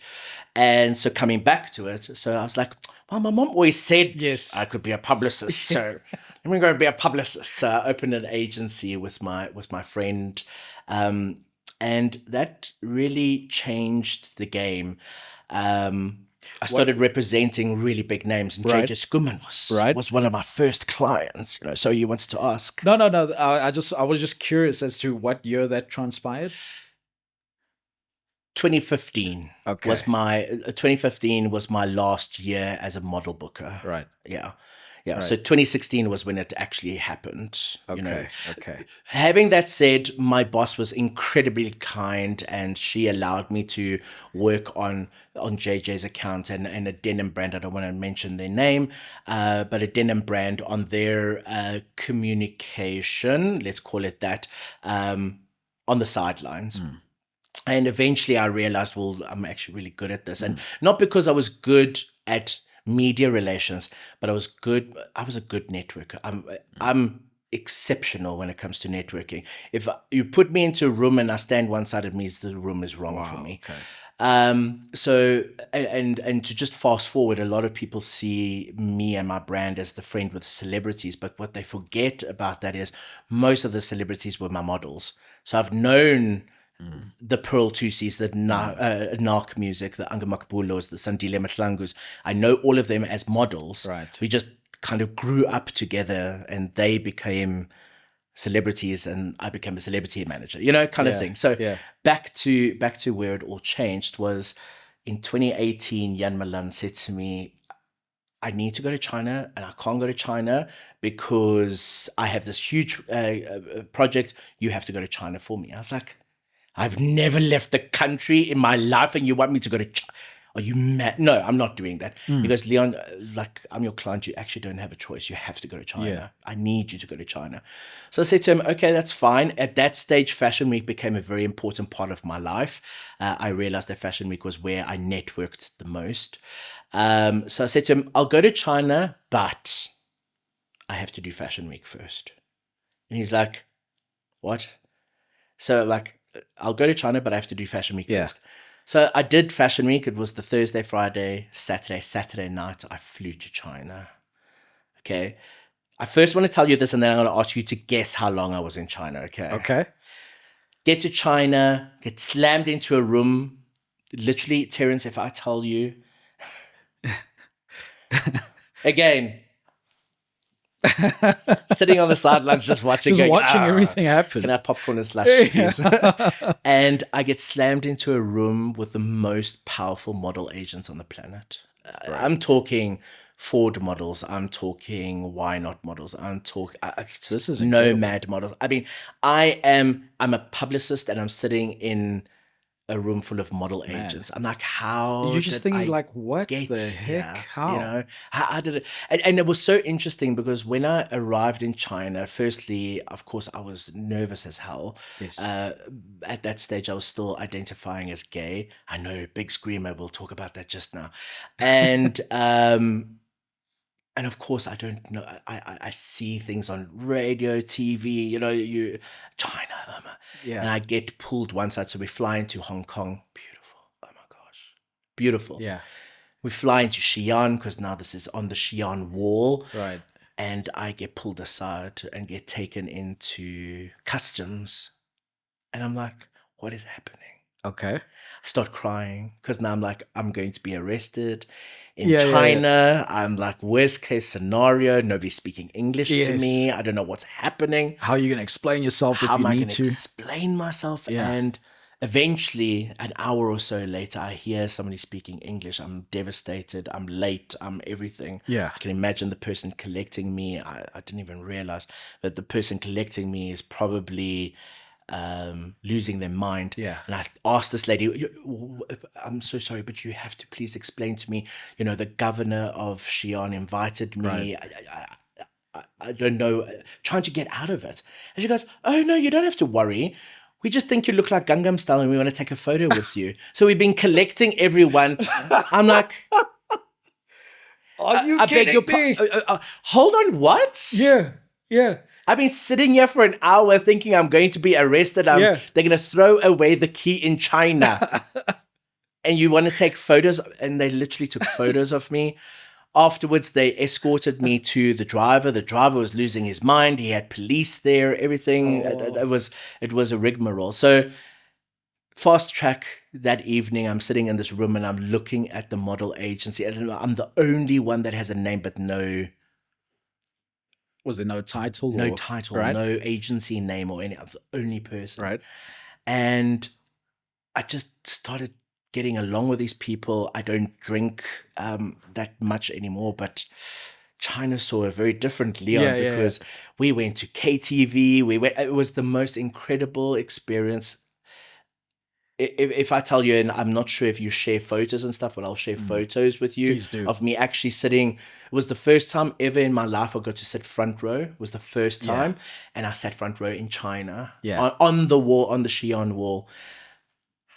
And so coming back to it, so I was like, well, my mom always said I could be a publicist. So I'm going to be a publicist. So I opened an agency with my friend. And that really changed the game. I started representing really big names, and JJ Schoeman was one of my first clients. So you wanted to ask? No. I was just curious as to what year that transpired. 2015 was my last year as a model booker. Right. Yeah. Right. So 2016 was when it actually happened. Okay. Having that said, my boss was incredibly kind, and she allowed me to work on JJ's account and a denim brand. I don't want to mention their name, but a denim brand on their communication, let's call it that, on the sidelines. And eventually I realized, well, I'm actually really good at this. And not because I was good at media relations, but I was a good networker. exceptional when it comes to networking. If you put me into a room and I stand one side, it means the room is wrong for me. Okay. So and to just fast forward, a lot of people see me and my brand as the friend with celebrities, but what they forget about that is most of the celebrities were my models. So I've known the Pearl Tusis, the Narc Music, the Angamakbulos, the Sandile Matlangus. I know all of them as models. Right. We just kind of grew up together, and they became celebrities and I became a celebrity manager, kind of thing. So back to where it all changed was in 2018, Jan Milan said to me, I need to go to China, and I can't go to China because I have this huge project. You have to go to China for me. I was like, I've never left the country in my life, and you want me to go to China? Are you mad? No, I'm not doing that. He goes, Leon, I'm your client. You actually don't have a choice. You have to go to China. Yeah. I need you to go to China. So I said to him, okay, that's fine. At that stage, Fashion Week became a very important part of my life. I realized that Fashion Week was where I networked the most. So I said to him, I'll go to China, but I have to do Fashion Week first. And he's like, what? So I'll go to China, but I have to do Fashion Week first. So I did Fashion Week. It was the Thursday, Friday, Saturday night. I flew to China. Okay. I first want to tell you this, and then I'm going to ask you to guess how long I was in China. Okay. Okay. Get to China, get slammed into a room. Literally, Terence, if I tell you, again, sitting on the sidelines, just watching everything happen. Can I have popcorn and slush, please? And I get slammed into a room with the most powerful model agents on the planet. Right. I'm talking Ford models. I'm talking Why Not models. I'm talking this is Nomad models. I mean, I'm a publicist, and I'm sitting in a room full of model agents. I'm like, how you're just thinking what the heck? How? How did it? And it was so interesting because when I arrived in China, firstly, of course, I was nervous as hell. Yes. At that stage, I was still identifying as gay. I know, big screamer. We'll talk about that just now. And and of course, I don't know. I see things on radio, TV. China, and I get pulled one side. So we fly into Hong Kong. Beautiful. Oh my gosh, beautiful. Yeah. We fly into Xi'an because now this is on the Xi'an Wall. Right. And I get pulled aside and get taken into customs, and I'm like, what is happening? Okay. I start crying because now I'm like, I'm going to be arrested. In China, I'm like, worst case scenario, nobody's speaking English to me. I don't know what's happening. How are you going to explain yourself if you need to? How am I going to explain myself? Yeah. And eventually, an hour or so later, I hear somebody speaking English. I'm devastated. I'm late. I'm everything. Yeah. I can imagine the person collecting me. I didn't even realize that the person collecting me is probably losing their mind. Yeah. And I asked this lady, I'm so sorry, but you have to please explain to me, the governor of Xi'an invited me. Right. I don't know, trying to get out of it. And she goes, oh no, you don't have to worry. We just think you look like Gangnam Style and we want to take a photo with you. So we've been collecting everyone. I'm like, are you kidding me? Hold on, what? Yeah. I've been sitting here for an hour thinking I'm going to be arrested. They're going to throw away the key in China. And you want to take photos? And they literally took photos of me. Afterwards, they escorted me to the driver. The driver was losing his mind. He had police there, everything. It was a rigmarole. So fast track that evening, I'm sitting in this room and I'm looking at the model agency. And I'm the only one that has a name, but no... Was there no title? No title, right? No agency name or any. I'm the only person. Right. And I just started getting along with these people. I don't drink that much anymore, but China saw a very different Leon because we went to KTV. It was the most incredible experience. If I tell you, and I'm not sure if you share photos and stuff, but I'll share photos with you. Please do. Of me actually sitting. It was the first time ever in my life I got to sit front row. It was the first time. And I sat front row in China. Yeah. On the wall, on the Xi'an Wall.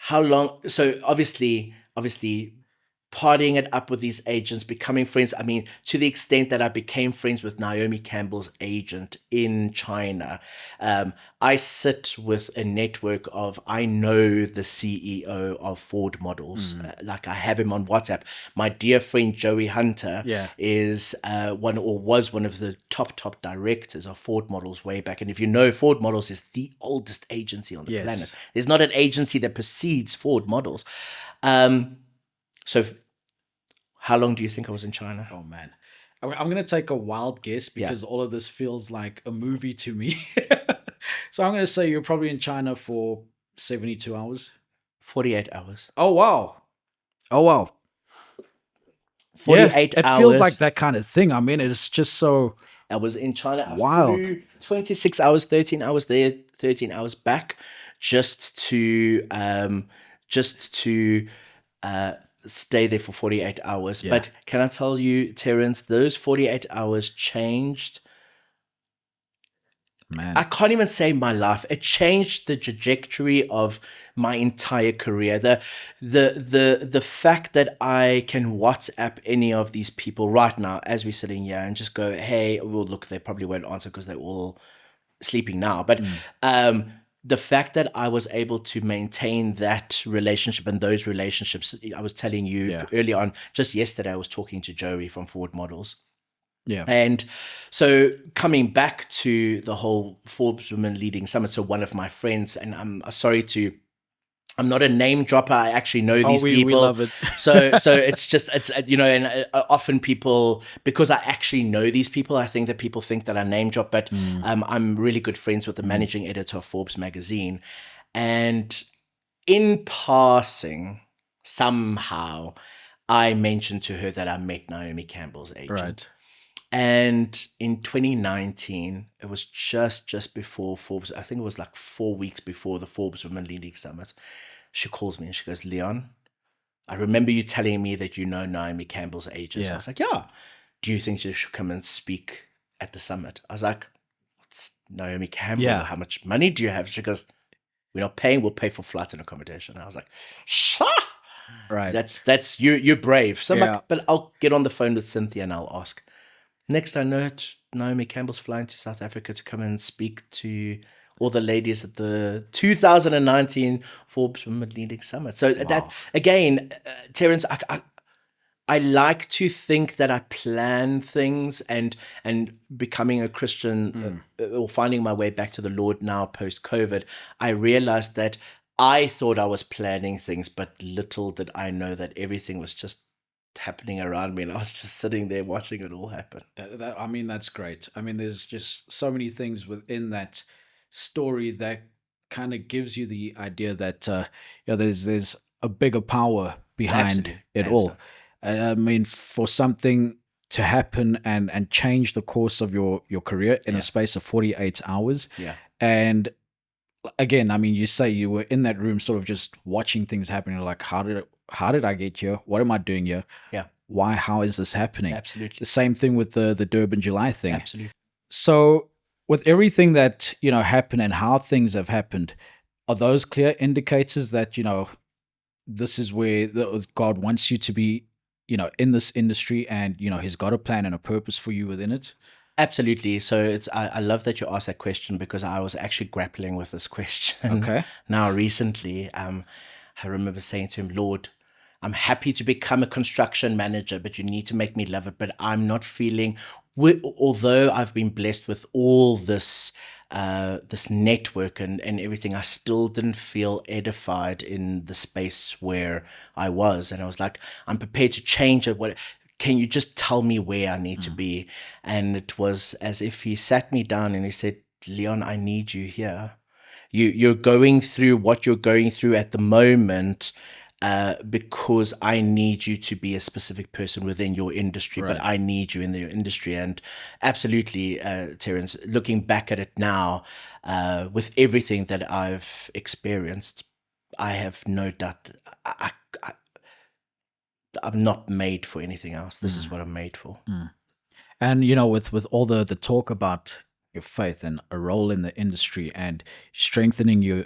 How long? So obviously partying it up with these agents, becoming friends. I mean, to the extent that I became friends with Naomi Campbell's agent in China. I sit with a network of, I know the CEO of Ford Models. Like I have him on WhatsApp. My dear friend Joey Hunter is was one of the top directors of Ford Models way back. And if you know, Ford Models is the oldest agency on the planet. There's not an agency that precedes Ford Models. So how long do you think I was in China? Oh, man. I'm going to take a wild guess because all of this feels like a movie to me. So I'm going to say you're probably in China for 72 hours. 48 hours. Oh, wow. Oh, wow. 48 hours. It feels like that kind of thing. I mean, it's just so... I was in China. Wild. I flew 26 hours, 13 hours there, 13 hours back, just to stay there for 48 hours. But can I tell you, Terence, those 48 hours changed. Man, I can't even say my life. It changed the trajectory of my entire career. The fact that I can WhatsApp any of these people right now as we're sitting here and just go, hey, well, look, they probably won't answer because they're all sleeping now. But the fact that I was able to maintain that relationship and those relationships, I was telling you early on, just yesterday, I was talking to Joey from Ford Models. Yeah. And so coming back to the whole Forbes Women Leading Summit, so one of my friends, and I'm not a name dropper. I actually know these people. We love it. so it's and often people, because I actually know these people, I think that people think that I name drop, but I'm really good friends with the managing editor of Forbes magazine. And in passing, somehow, I mentioned to her that I met Naomi Campbell's agent. Right. And in 2019, it was just before Forbes, I think it was like 4 weeks before the Forbes Women Leading Summit, she calls me and she goes, Leon, I remember you telling me that you know Naomi Campbell's agent. I was like, yeah. Do you think she should come and speak at the summit? I was like, what's Naomi Campbell? Yeah. How much money do you have? She goes, we're not paying, we'll pay for flights and accommodation. I was like, Shah! Right. That's you're brave. So I'm like, but I'll get on the phone with Cynthia and I'll ask. Next I know it, Naomi Campbell's flying to South Africa to come and speak to all the ladies at the 2019 Forbes Women Leading Summit. So that, again, Terence, I like to think that I plan things, and becoming a Christian or finding my way back to the Lord now post-COVID, I realized that I thought I was planning things, but little did I know that everything was just happening around me, and I was just sitting there watching it all happen. I mean, that's great. I mean, there's just so many things within that story that kind of gives you the idea that there's a bigger power behind it all. I mean, for something to happen and change the course of your career in a space of 48 hours. Yeah. And again, I mean, you say you were in that room sort of just watching things happening, like, how did I get here? What am I doing here? Yeah. Why? How is this happening? Absolutely. The same thing with the Durban July thing. Absolutely. So with everything that, happened and how things have happened, are those clear indicators that, this is where God wants you to be, in this industry, and, he's got a plan and a purpose for you within it? Absolutely. So I love that you asked that question, because I was actually grappling with this question. Okay. Now recently, I remember saying to him, Lord, I'm happy to become a construction manager, but you need to make me love it. But I'm not feeling, although I've been blessed with all this this network and everything, I still didn't feel edified in the space where I was. And I was like, I'm prepared to change it. Can you just tell me where I need to be? And it was as if he sat me down and he said, Leon, I need you here. You're going through what you're going through at the moment because I need you to be a specific person within your industry, but I need you in your industry. And absolutely, Terence, looking back at it now, with everything that I've experienced, I have no doubt I'm not made for anything else. This is what I'm made for. And with all the talk about your faith and a role in the industry and strengthening your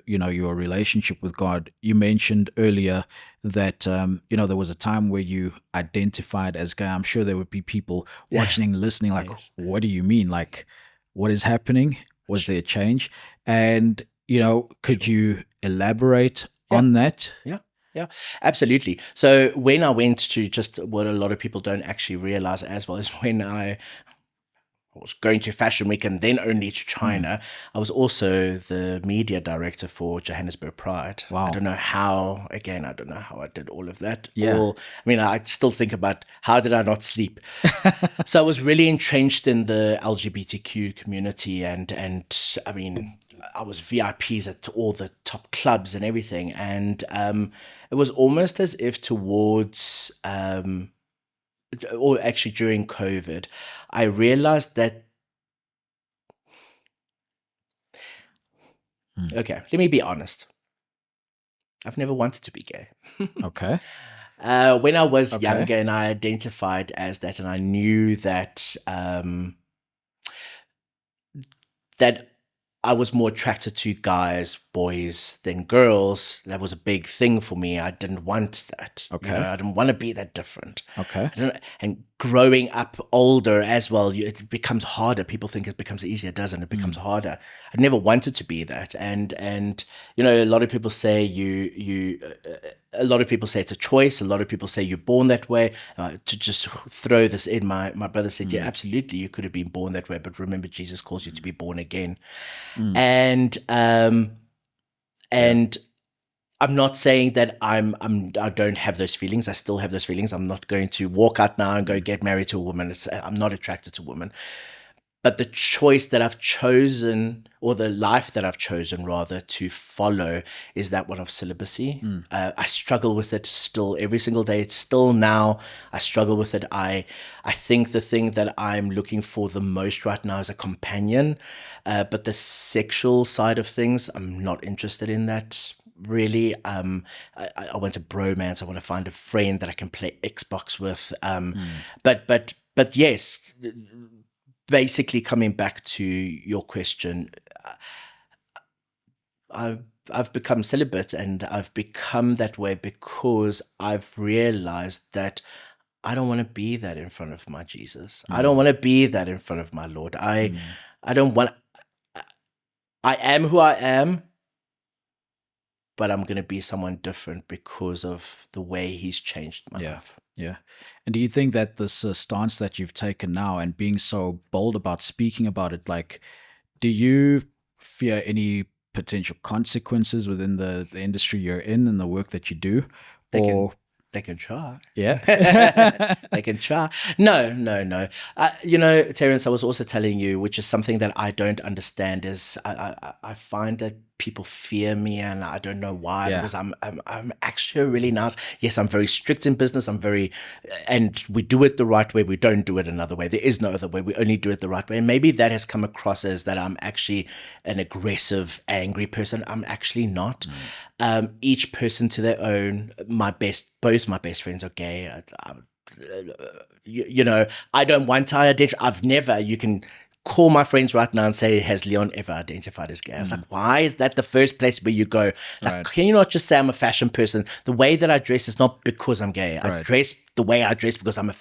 relationship with God. You mentioned earlier that there was a time where you identified as gay. I'm sure there would be people watching and listening like, Yes. what do you mean? Like, what is happening? Was there a change? And could you elaborate on that? Yeah. Yeah, absolutely. So when I went to, just what a lot of people don't actually realize as well, is when I was going to Fashion Week and then only to China, I was also the media director for Johannesburg Pride. Wow. I don't know how I did all of that. Yeah. I still think about how did I not sleep? So I was really entrenched in the LGBTQ community, and I mean, I was VIPs at all the top clubs and everything. And it was almost as if towards or actually during COVID, I realized that, okay, let me be honest. I've never wanted to be gay. Okay. When I was Okay. younger and I identified as that, and I knew that that I was more attracted to guys, boys than girls. That was a big thing for me. I didn't want that. Okay. I didn't want to be that different. Okay. And growing up older as well, it becomes harder. People think it becomes easier. It doesn't. It becomes harder. I never wanted to be that. And a lot of people say a lot of people say it's a choice. A lot of people say you're born that way. To just throw this in, my brother said, yeah, absolutely, you could have been born that way. But remember, Jesus calls you to be born again. And I'm not saying that I don't have those feelings. I still have those feelings. I'm not going to walk out now and go get married to a woman. I'm not attracted to women. But the choice that I've chosen, or the life that I've chosen rather, to follow is that one of celibacy. I struggle with it still every single day. It's still now, I struggle with it. I think the thing that I'm looking for the most right now is a companion. But the sexual side of things, I'm not interested in that. Really, I want a bromance. I want to find a friend that I can play Xbox with. But yes, basically coming back to your question, I've become celibate, and I've become that way because I've realized that I don't want to be that in front of my Jesus. I don't want to be that in front of my Lord. I don't want. I am who I am, but I'm going to be someone different because of the way He's changed my life. Yeah. And do you think that this stance that you've taken now and being so bold about speaking about it, like, do you fear any potential consequences within the industry you're in and the work that you do? They can try. Yeah. They can try. No. Terence, I was also telling you, which is something that I don't understand, is I find that people fear me, and I don't know why. Yeah. Because I'm actually really nice. Yes, I'm very strict in business. And we do it the right way. We don't do it another way. There is no other way. We only do it the right way. And maybe that has come across as that I'm actually an aggressive, angry person. I'm actually not. Each person to their own. Both my best friends are gay. I don't want to identify. You can call my friends right now and say, has Leon ever identified as gay? I was like, why is that the first place where you go? Like, Right. Can you not just say I'm a fashion person? The way that I dress is not because I'm gay. I Right. dress the way I dress because I'm in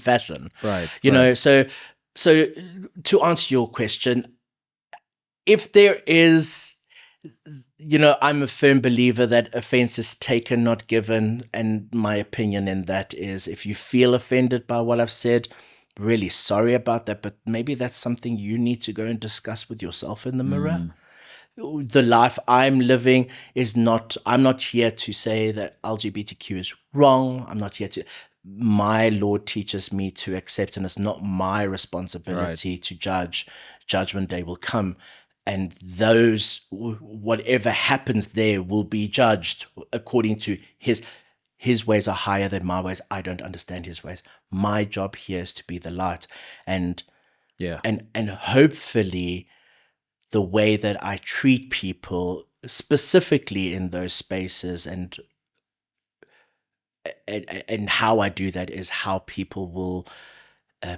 fashion. Right. So to answer your question, if there is, I'm a firm believer that offense is taken, not given. And my opinion in that is, if you feel offended by what I've said, really sorry about that. But maybe that's something you need to go and discuss with yourself in the mirror. The life I'm living I'm not here to say that LGBTQ is wrong. I'm not here to. My Lord teaches me to accept, and it's not my responsibility to judge. Judgment day will come. And whatever happens there will be judged according to his ways are higher than my ways. I don't understand his ways. My job here is to be the light. And hopefully the way that I treat people, specifically in those spaces, and how I do that is how people will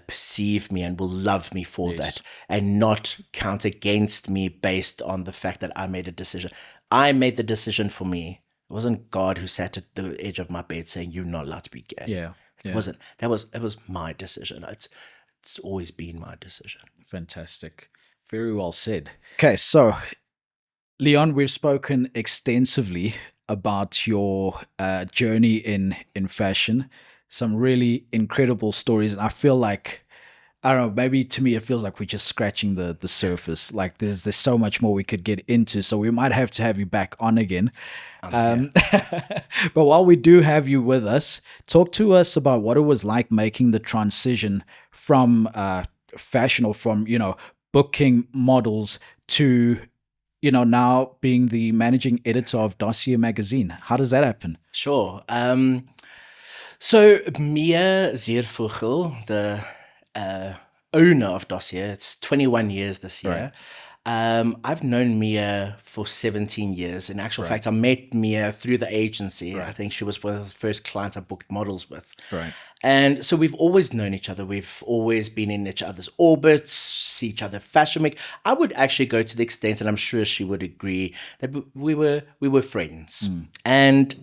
perceive me and will love me for Yes. that, and not count against me based on the fact that I made a decision. I made the decision for me. It wasn't God who sat at the edge of my bed saying you're not allowed to be gay. Yeah. It wasn't. It was my decision. It's always been my decision. Fantastic. Very well said. Okay, so Leon, we've spoken extensively about your journey in fashion, some really incredible stories, and I feel like, I don't know, maybe to me it feels like we're just scratching the surface. Like there's so much more we could get into, so we might have to have you back on again. But while we do have you with us, talk to us about what it was like making the transition from fashion, or from, booking models to, now being the managing editor of Dossier magazine. How does that happen? Sure. So Mia Ziervogel, the owner of Dossier, it's 21 years this year. I've known Mia for 17 years. In actual fact, I met Mia through the agency. I think she was one of the first clients I booked models with. Right. And so we've always known each other. We've always been in each other's orbits, see each other fashion week. I would actually go to the extent, and I'm sure she would agree, that we were friends. And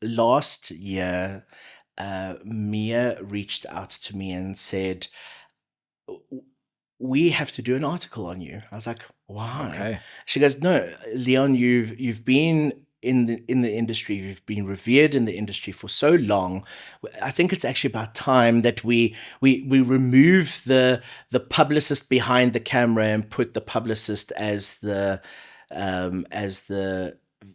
last year, Mia reached out to me and said, we have to do an article on you. I was like, why? Okay. She goes, no, Leon, you've been in the industry, you've been revered in the industry for so long. I think it's actually about time that we remove the publicist behind the camera and put the publicist as the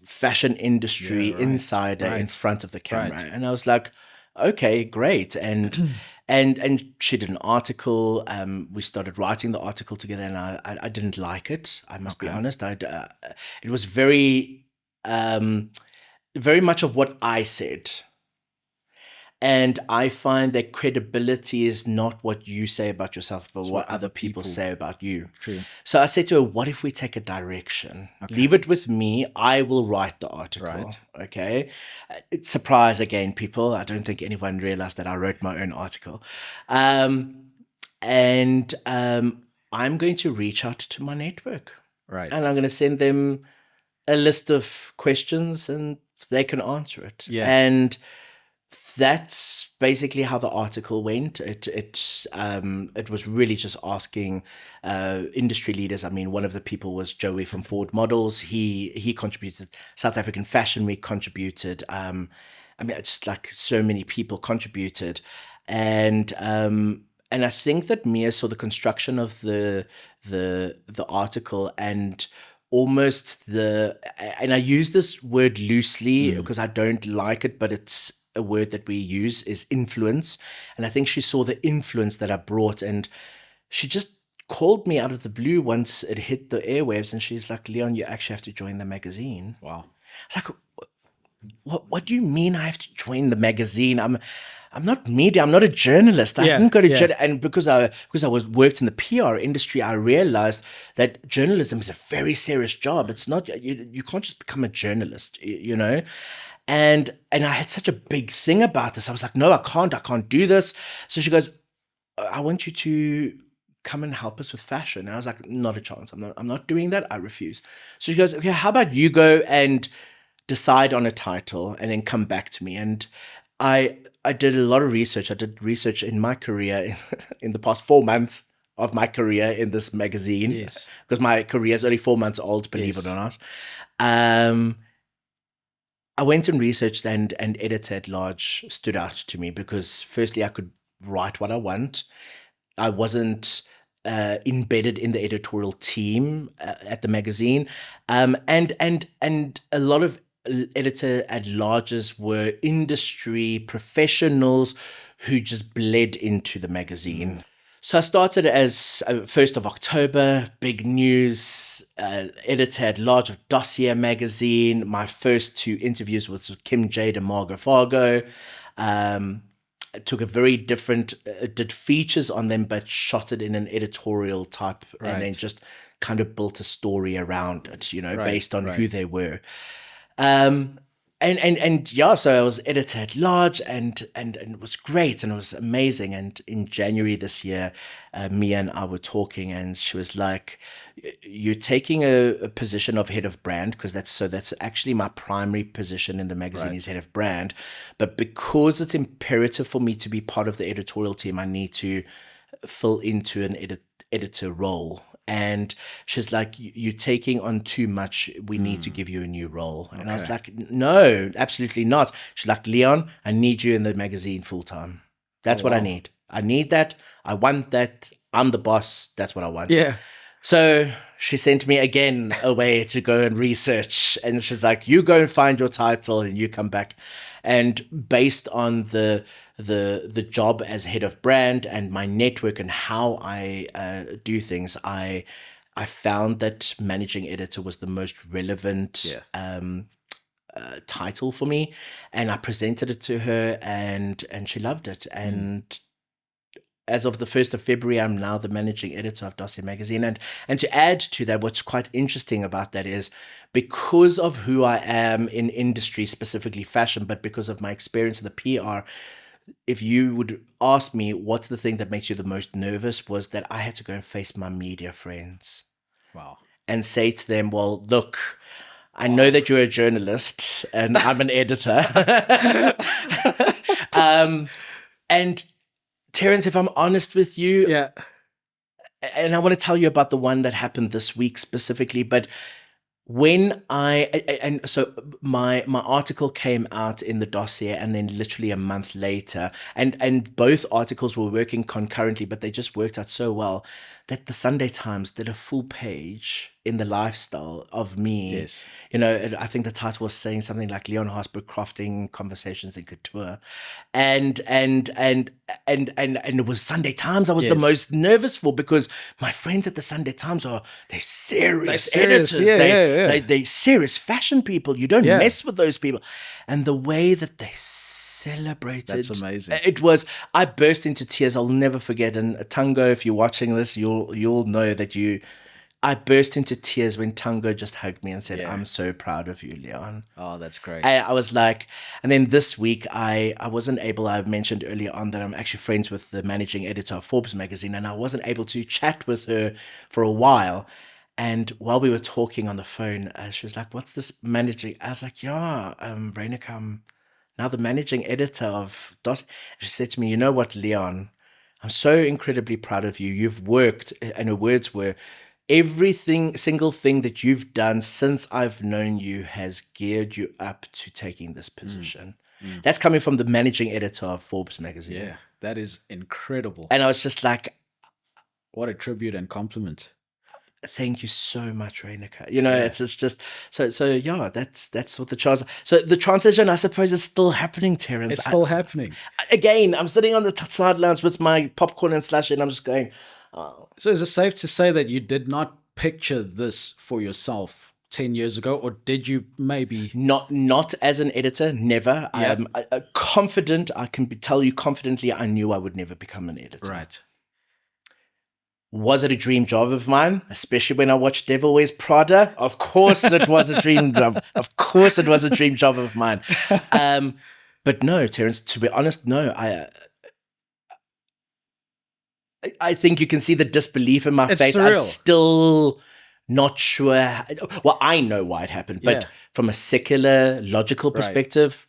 fashion industry insider in front of the camera. And I was like, okay, great. And and she did an article. We started writing the article together, and I didn't like it. I must be honest. It was very much of what I said. And I find that credibility is not what you say about yourself, but what other people say about you. True. So I said to her, what if we take a direction? Leave it with me. I will write the article. Right. Okay. Surprise again, people. I don't think anyone realized that I wrote my own article. I'm going to reach out to my network. Right. And I'm going to send them a list of questions and they can answer it. Yeah. And that's basically how the article went. It was really just asking industry leaders. I mean, one of the people was Joey from Ford Models. He contributed. South African Fashion Week contributed. I mean, just like so many people contributed, and I think that Mia saw the construction of the article and almost and I use this word loosely because I don't like it, but it's a word that we use, is influence. And I think she saw the influence that I brought, and she just called me out of the blue once it hit the airwaves, and she's like, Leon, you actually have to join the magazine. Wow. It's like, what do you mean I have to join the magazine? I'm not media. I'm not a journalist. I didn't go to and because I worked in the PR industry, I realized that journalism is a very serious job. It's not, you can't just become a journalist, you know. And I had such a big thing about this. I was like, no, I can't do this. So she goes, I want you to come and help us with fashion. And I was like, not a chance. I'm not doing that. I refuse. So she goes, okay, how about you go and decide on a title and then come back to me. And I did a lot of research. I did research in my career in the past 4 months of my career in this magazine. Yes. Because my career is only 4 months old, believe it or not. I went and researched, and editor at large stood out to me because firstly, I could write what I want. I wasn't embedded in the editorial team at the magazine. And a lot of editor at larges were industry professionals who just bled into the magazine. So I started as 1st of October, big news, editor at large of Dossier magazine. My first 2 interviews was with Kim Jade and Margot Fargo. I took a very different, did features on them, but shot it in an editorial type and then just kind of built a story around it, you know, based on who they were. and yeah, so I was editor at large, and it was great, and it was amazing. And in January this year, Mia and I were talking, and she was like, "You're taking a position of head of brand, because that's actually my primary position in the magazine is head of brand, but because it's imperative for me to be part of the editorial team, I need to fill into an editor role." And she's like, "You're taking on too much. We need to give you a new role." And I was like, "No, absolutely not." She's like, "Leon, I need you in the magazine full time. That's what I need. I need that. I want that. I'm the boss. That's what I want." Yeah. So she sent me again away to go and research. And she's like, "You go and find your title and you come back." And based on the job as head of brand and my network and how I do things, I found that managing editor was the most relevant title for me. And I presented it to her, and she loved it. And as of the 1st of February, I'm now the managing editor of Dossier magazine. And to add to that, what's quite interesting about that is, because of who I am in industry, specifically fashion, but because of my experience in the PR, if you would ask me what's the thing that makes you the most nervous, was that I had to go and face my media friends. Wow. And say to them, "Well, look, I know that you're a journalist and I'm an editor." And Terence, if I'm honest with you, and I want to tell you about the one that happened this week specifically, but when so my article came out in the Dossier, and then literally a month later, and both articles were working concurrently, but they just worked out so well that the Sunday Times did a full page in the lifestyle of me. Yes. You know, I think the title was saying something like Leon Haasbroek crafting conversations in couture. And it was Sunday Times I was the most nervous for, because my friends at the Sunday Times they're serious editors. They're serious fashion people. You don't mess with those people. And the way that they celebrated. That's amazing. It was, I burst into tears. I'll never forget. And Tango, if you're watching this, you'll know that I burst into tears when Tango just hugged me and said, "I'm so proud of you, Leon." Oh, that's great. I was like, and then this week I wasn't able, I mentioned earlier on that I'm actually friends with the managing editor of Forbes magazine, and I wasn't able to chat with her for a while. And while we were talking on the phone, she was like, "What's this managing?" I was like, Reinica, I'm now the managing editor of Dossier. She said to me, "You know what, Leon, I'm so incredibly proud of you. You've worked," and her words were, single thing that you've done since I've known you has geared you up to taking this position." That's coming from the managing editor of Forbes magazine. Yeah, that is incredible. And I was just like, what a tribute and compliment. "Thank you so much, Reinica." You know, it's just so yeah, that's what the chance. So the transition, I suppose, is still happening, Terence. It's still happening. Again, I'm sitting on the sidelines with my popcorn and slushy, and I'm just going, oh. So is it safe to say that you did not picture this for yourself 10 years ago, or did you maybe? Not as an editor, never. Yeah. I'm confident, I can tell you confidently, I knew I would never become an editor. Right. Was it a dream job of mine, especially when I watched Devil Wears Prada? Of course it was a dream job. Of course it was a dream job of mine. But no, Terence, to be honest, no. I think you can see the disbelief in my face. Surreal. I'm still not sure. Well, I know why it happened, but from a secular, logical perspective.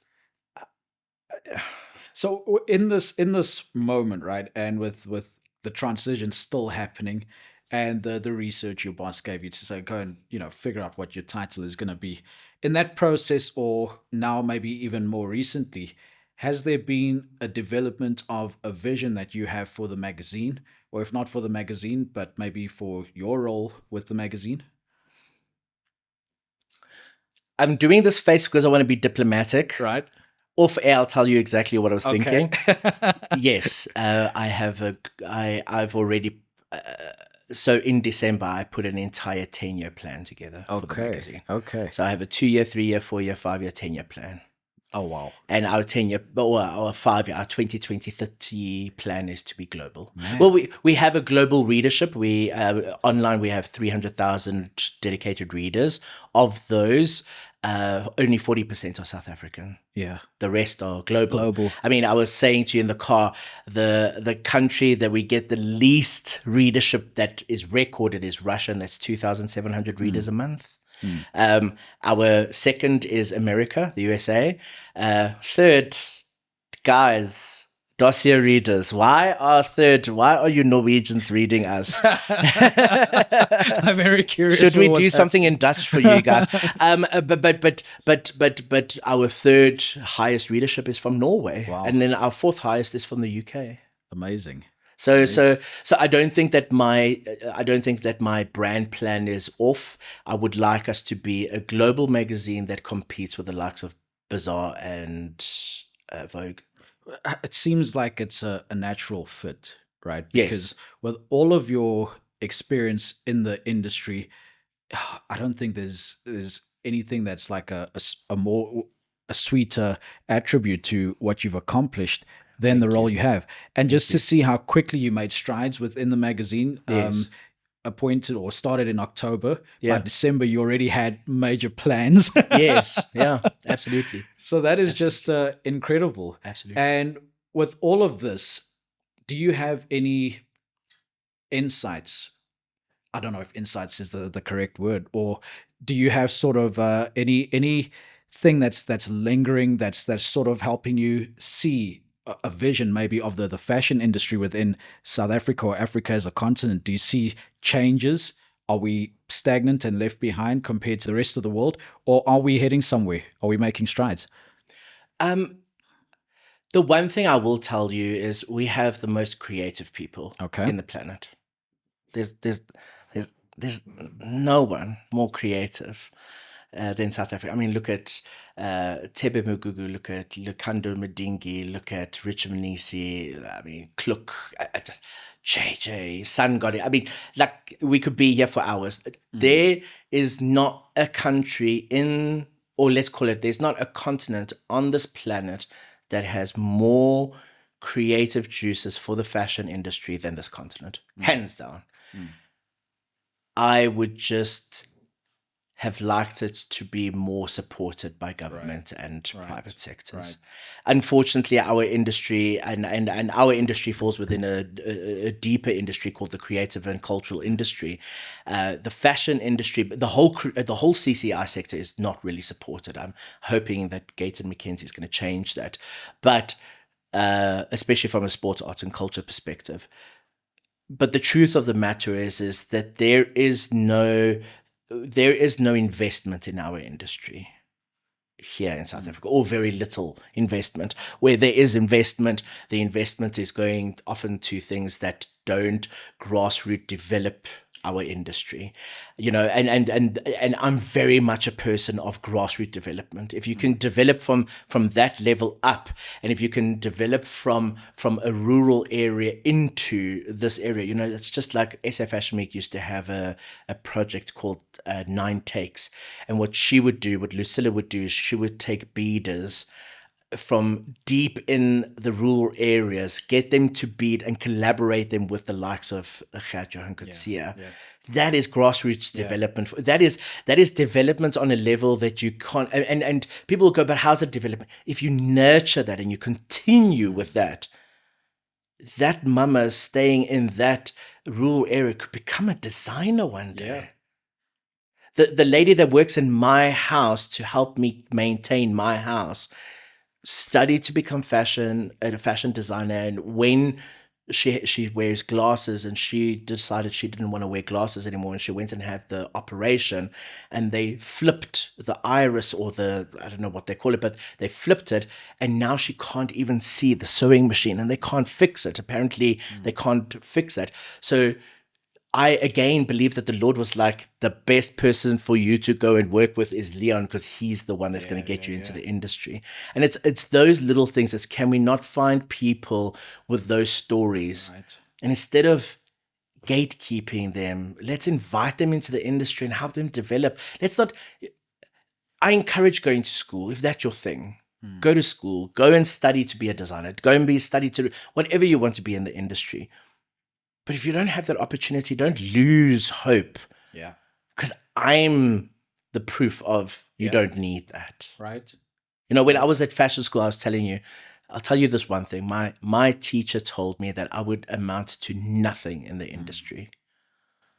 So in this moment, right, and with the transition still happening, and the research your boss gave you to say, go and figure out what your title is going to be. In that process, or now maybe even more recently, has there been a development of a vision that you have for the magazine, or if not for the magazine, but maybe for your role with the magazine? I'm doing this face because I want to be diplomatic. Right. Off air, I'll tell you exactly what I was thinking. Yes, I've already. So in December, I put an entire 10-year plan together for the magazine. Okay. So I have a 2-year, 3-year, 4-year, 5-year, 10-year plan. Oh, wow. And our 10-year, our 5-year, our 2020, 30 plan is to be global. Man. Well, we have a global readership. We online, we have 300,000 dedicated readers. Of those, only 40% are South African. Yeah. The rest are global. Global. I mean, I was saying to you in the car, the country that we get the least readership that is recorded is Russia, and that's 2,700 readers a month. Our second is America, the USA. Third, guys, Dossier readers. Why are you Norwegians reading us? I'm very curious. Should we do something in Dutch for you guys? But our third highest readership is from Norway, and then our fourth highest is from the UK. Amazing. So I don't think that my brand plan is off. I would like us to be a global magazine that competes with the likes of Bazaar and Vogue. It seems like it's a natural fit, right? Yes. Because with all of your experience in the industry, I don't think there's anything that's like a sweeter attribute to what you've accomplished than the role you have. And just to see how quickly you made strides within the magazine. Yes. Appointed or started in October. Yeah. By December, you already had major plans. Yes. Yeah, absolutely. So that is just incredible. Absolutely. And with all of this, do you have any insights? I don't know if insights is the correct word, or do you have sort of anything that's lingering, that's sort of helping you see a vision maybe of the fashion industry within South Africa or Africa as a continent? Do you see changes? Are we stagnant and left behind compared to the rest of the world? Or are we heading somewhere? Are we making strides? The one thing I will tell you is we have the most creative people in the planet. There's no one more creative than South Africa. I mean, look at Tebe Mugugu, look at Lukando Madingi, look at Richard Manisi, I mean, Kluk, JJ, Sun Gotti. I mean, like, we could be here for hours. There is not a country or let's call it, there's not a continent on this planet that has more creative juices for the fashion industry than this continent. Hands down. I would just have liked it to be more supported by government and private sectors. Unfortunately, our industry and our industry falls within a deeper industry called the creative and cultural industry. The fashion industry, the whole CCI sector is not really supported. I'm hoping that Gaten McKenzie is going to change that, but especially from a sports, arts, and culture perspective. But the truth of the matter is that there is no investment in our industry here in South Africa, or very little investment. Where there is investment, the investment is going often to things that don't grassroots develop our industry, and I'm very much a person of grassroots development. If you can develop from that level up, and if you can develop from a rural area into this area, it's just like SA Fashion Week used to have a project called 9 Takes, and what Lucilla would do is she would take beaders from deep in the rural areas, get them to bead and collaborate them with the likes of Leon Johan Haasbroek. That is grassroots development. That is development on a level that you can't. And people will go, but how's it development? If you nurture that and you continue with that mama staying in that rural area could become a designer one day. The lady that works in my house to help me maintain my house studied to become a fashion designer, and when she wears glasses, and she decided she didn't want to wear glasses anymore, and she went and had the operation, and they flipped the iris, or I don't know what they call it, but they flipped it, and now she can't even see the sewing machine, and they can't fix it. Apparently they can't fix that. So I again believe that the Lord was like, the best person for you to go and work with is Leon, because he's the one that's going to get you into the industry. And it's those little things. It's, can we not find people with those stories? Right. And instead of gatekeeping them, let's invite them into the industry and help them develop. I encourage going to school, if that's your thing. Go to school, go and study to be a designer, go and study to whatever you want to be in the industry. But if you don't have that opportunity, don't lose hope. Yeah. Because I'm the proof of you don't need that. Right. You know, when I was at fashion school, I was telling you, I'll tell you this one thing. My teacher told me that I would amount to nothing in the industry.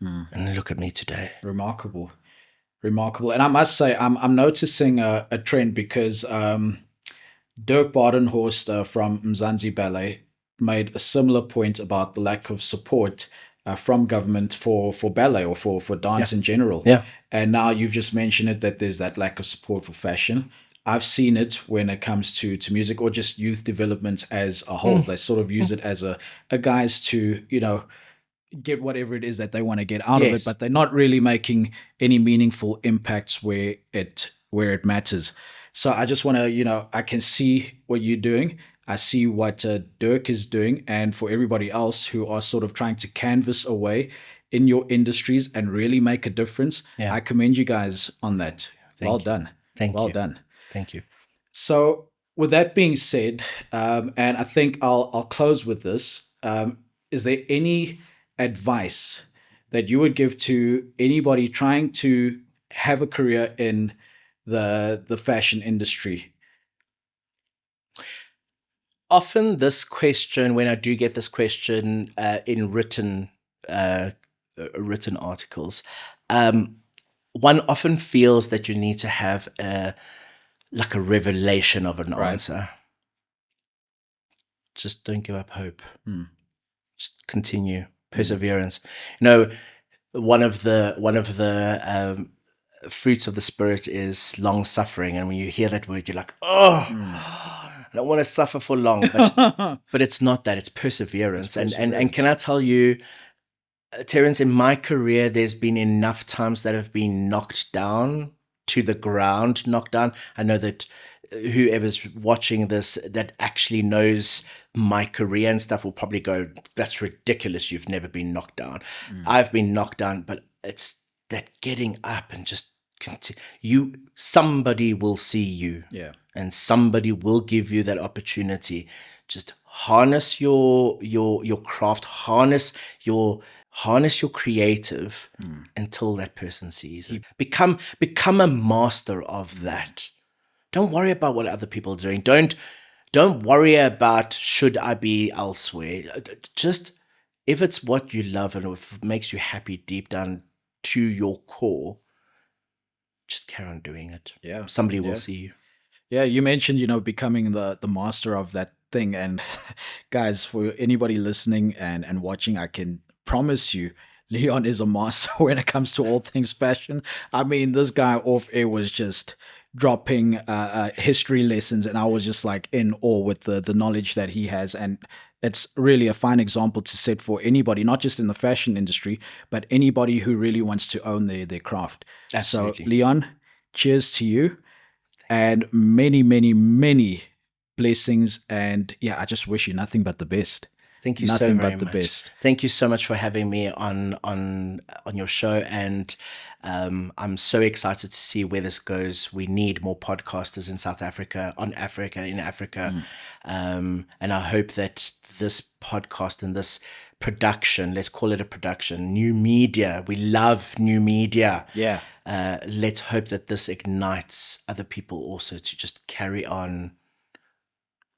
And look at me today. Remarkable. Remarkable. And I must say, I'm noticing a trend because Dirk Badenhorst from Mzansi Ballet made a similar point about the lack of support from government for ballet or for dance in general. Yeah. And now you've just mentioned it, that there's that lack of support for fashion. I've seen it when it comes to music or just youth development as a whole. They sort of use it as a guise to, get whatever it is that they want to get out of it, Yes. but they're not really making any meaningful impacts where it matters. So I just want to, I can see what you're doing. I see what Dirk is doing, and for everybody else who are sort of trying to canvas away in your industries and really make a difference, Yeah. I commend you guys on that. Well you. done. Thank well you. done. Thank you. So, with that being said, and I think I'll close with this. Is there any advice that you would give to anybody trying to have a career in the fashion industry? Often this question, when I do get this question in written articles, one often feels that you need to have like a revelation of an answer. Just don't give up hope. Just continue. Perseverance. One of the fruits of the spirit is long suffering, and when you hear that word, you're like, I don't want to suffer for long, but it's not that. It's perseverance. And can I tell you, Terence, in my career, there's been enough times that have been knocked down to the ground, knocked down. I know that whoever's watching this that actually knows my career and stuff will probably go, that's ridiculous. You've never been knocked down. I've been knocked down, but it's that getting up and just continue. Somebody will see you. Yeah. And somebody will give you that opportunity. Just harness your craft, harness your creative until that person sees it. Become a master of that. Don't worry about what other people are doing. Don't worry about should I be elsewhere. Just if it's what you love and if it makes you happy deep down to your core, just carry on doing it. Yeah. Somebody will see you. Yeah, you mentioned, becoming the master of that thing. And guys, for anybody listening and watching, I can promise you, Leon is a master when it comes to all things fashion. I mean, this guy off air was just dropping history lessons, and I was just like in awe with the knowledge that he has. And it's really a fine example to set for anybody, not just in the fashion industry, but anybody who really wants to own their craft. Absolutely. So, Leon, cheers to you. And many, many, many blessings. And yeah, I just wish you nothing but the best. Thank you nothing so very but the much. best. Thank you so much for having me on your show, and I'm so excited to see where this goes. We need more podcasters in South Africa, in Africa, and I hope that this podcast and this production, let's call it a production, new media. We love new media. Yeah. Let's hope that this ignites other people also to just carry on.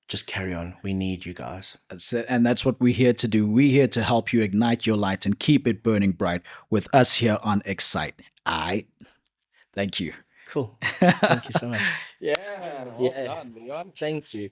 Just carry on. We need you guys. That's it. And that's what we're here to do. We're here to help you ignite your light and keep it burning bright with us here on EXC-i8. Thank you. Cool. Thank you so much. Yeah. Well done, Leon. Thank you.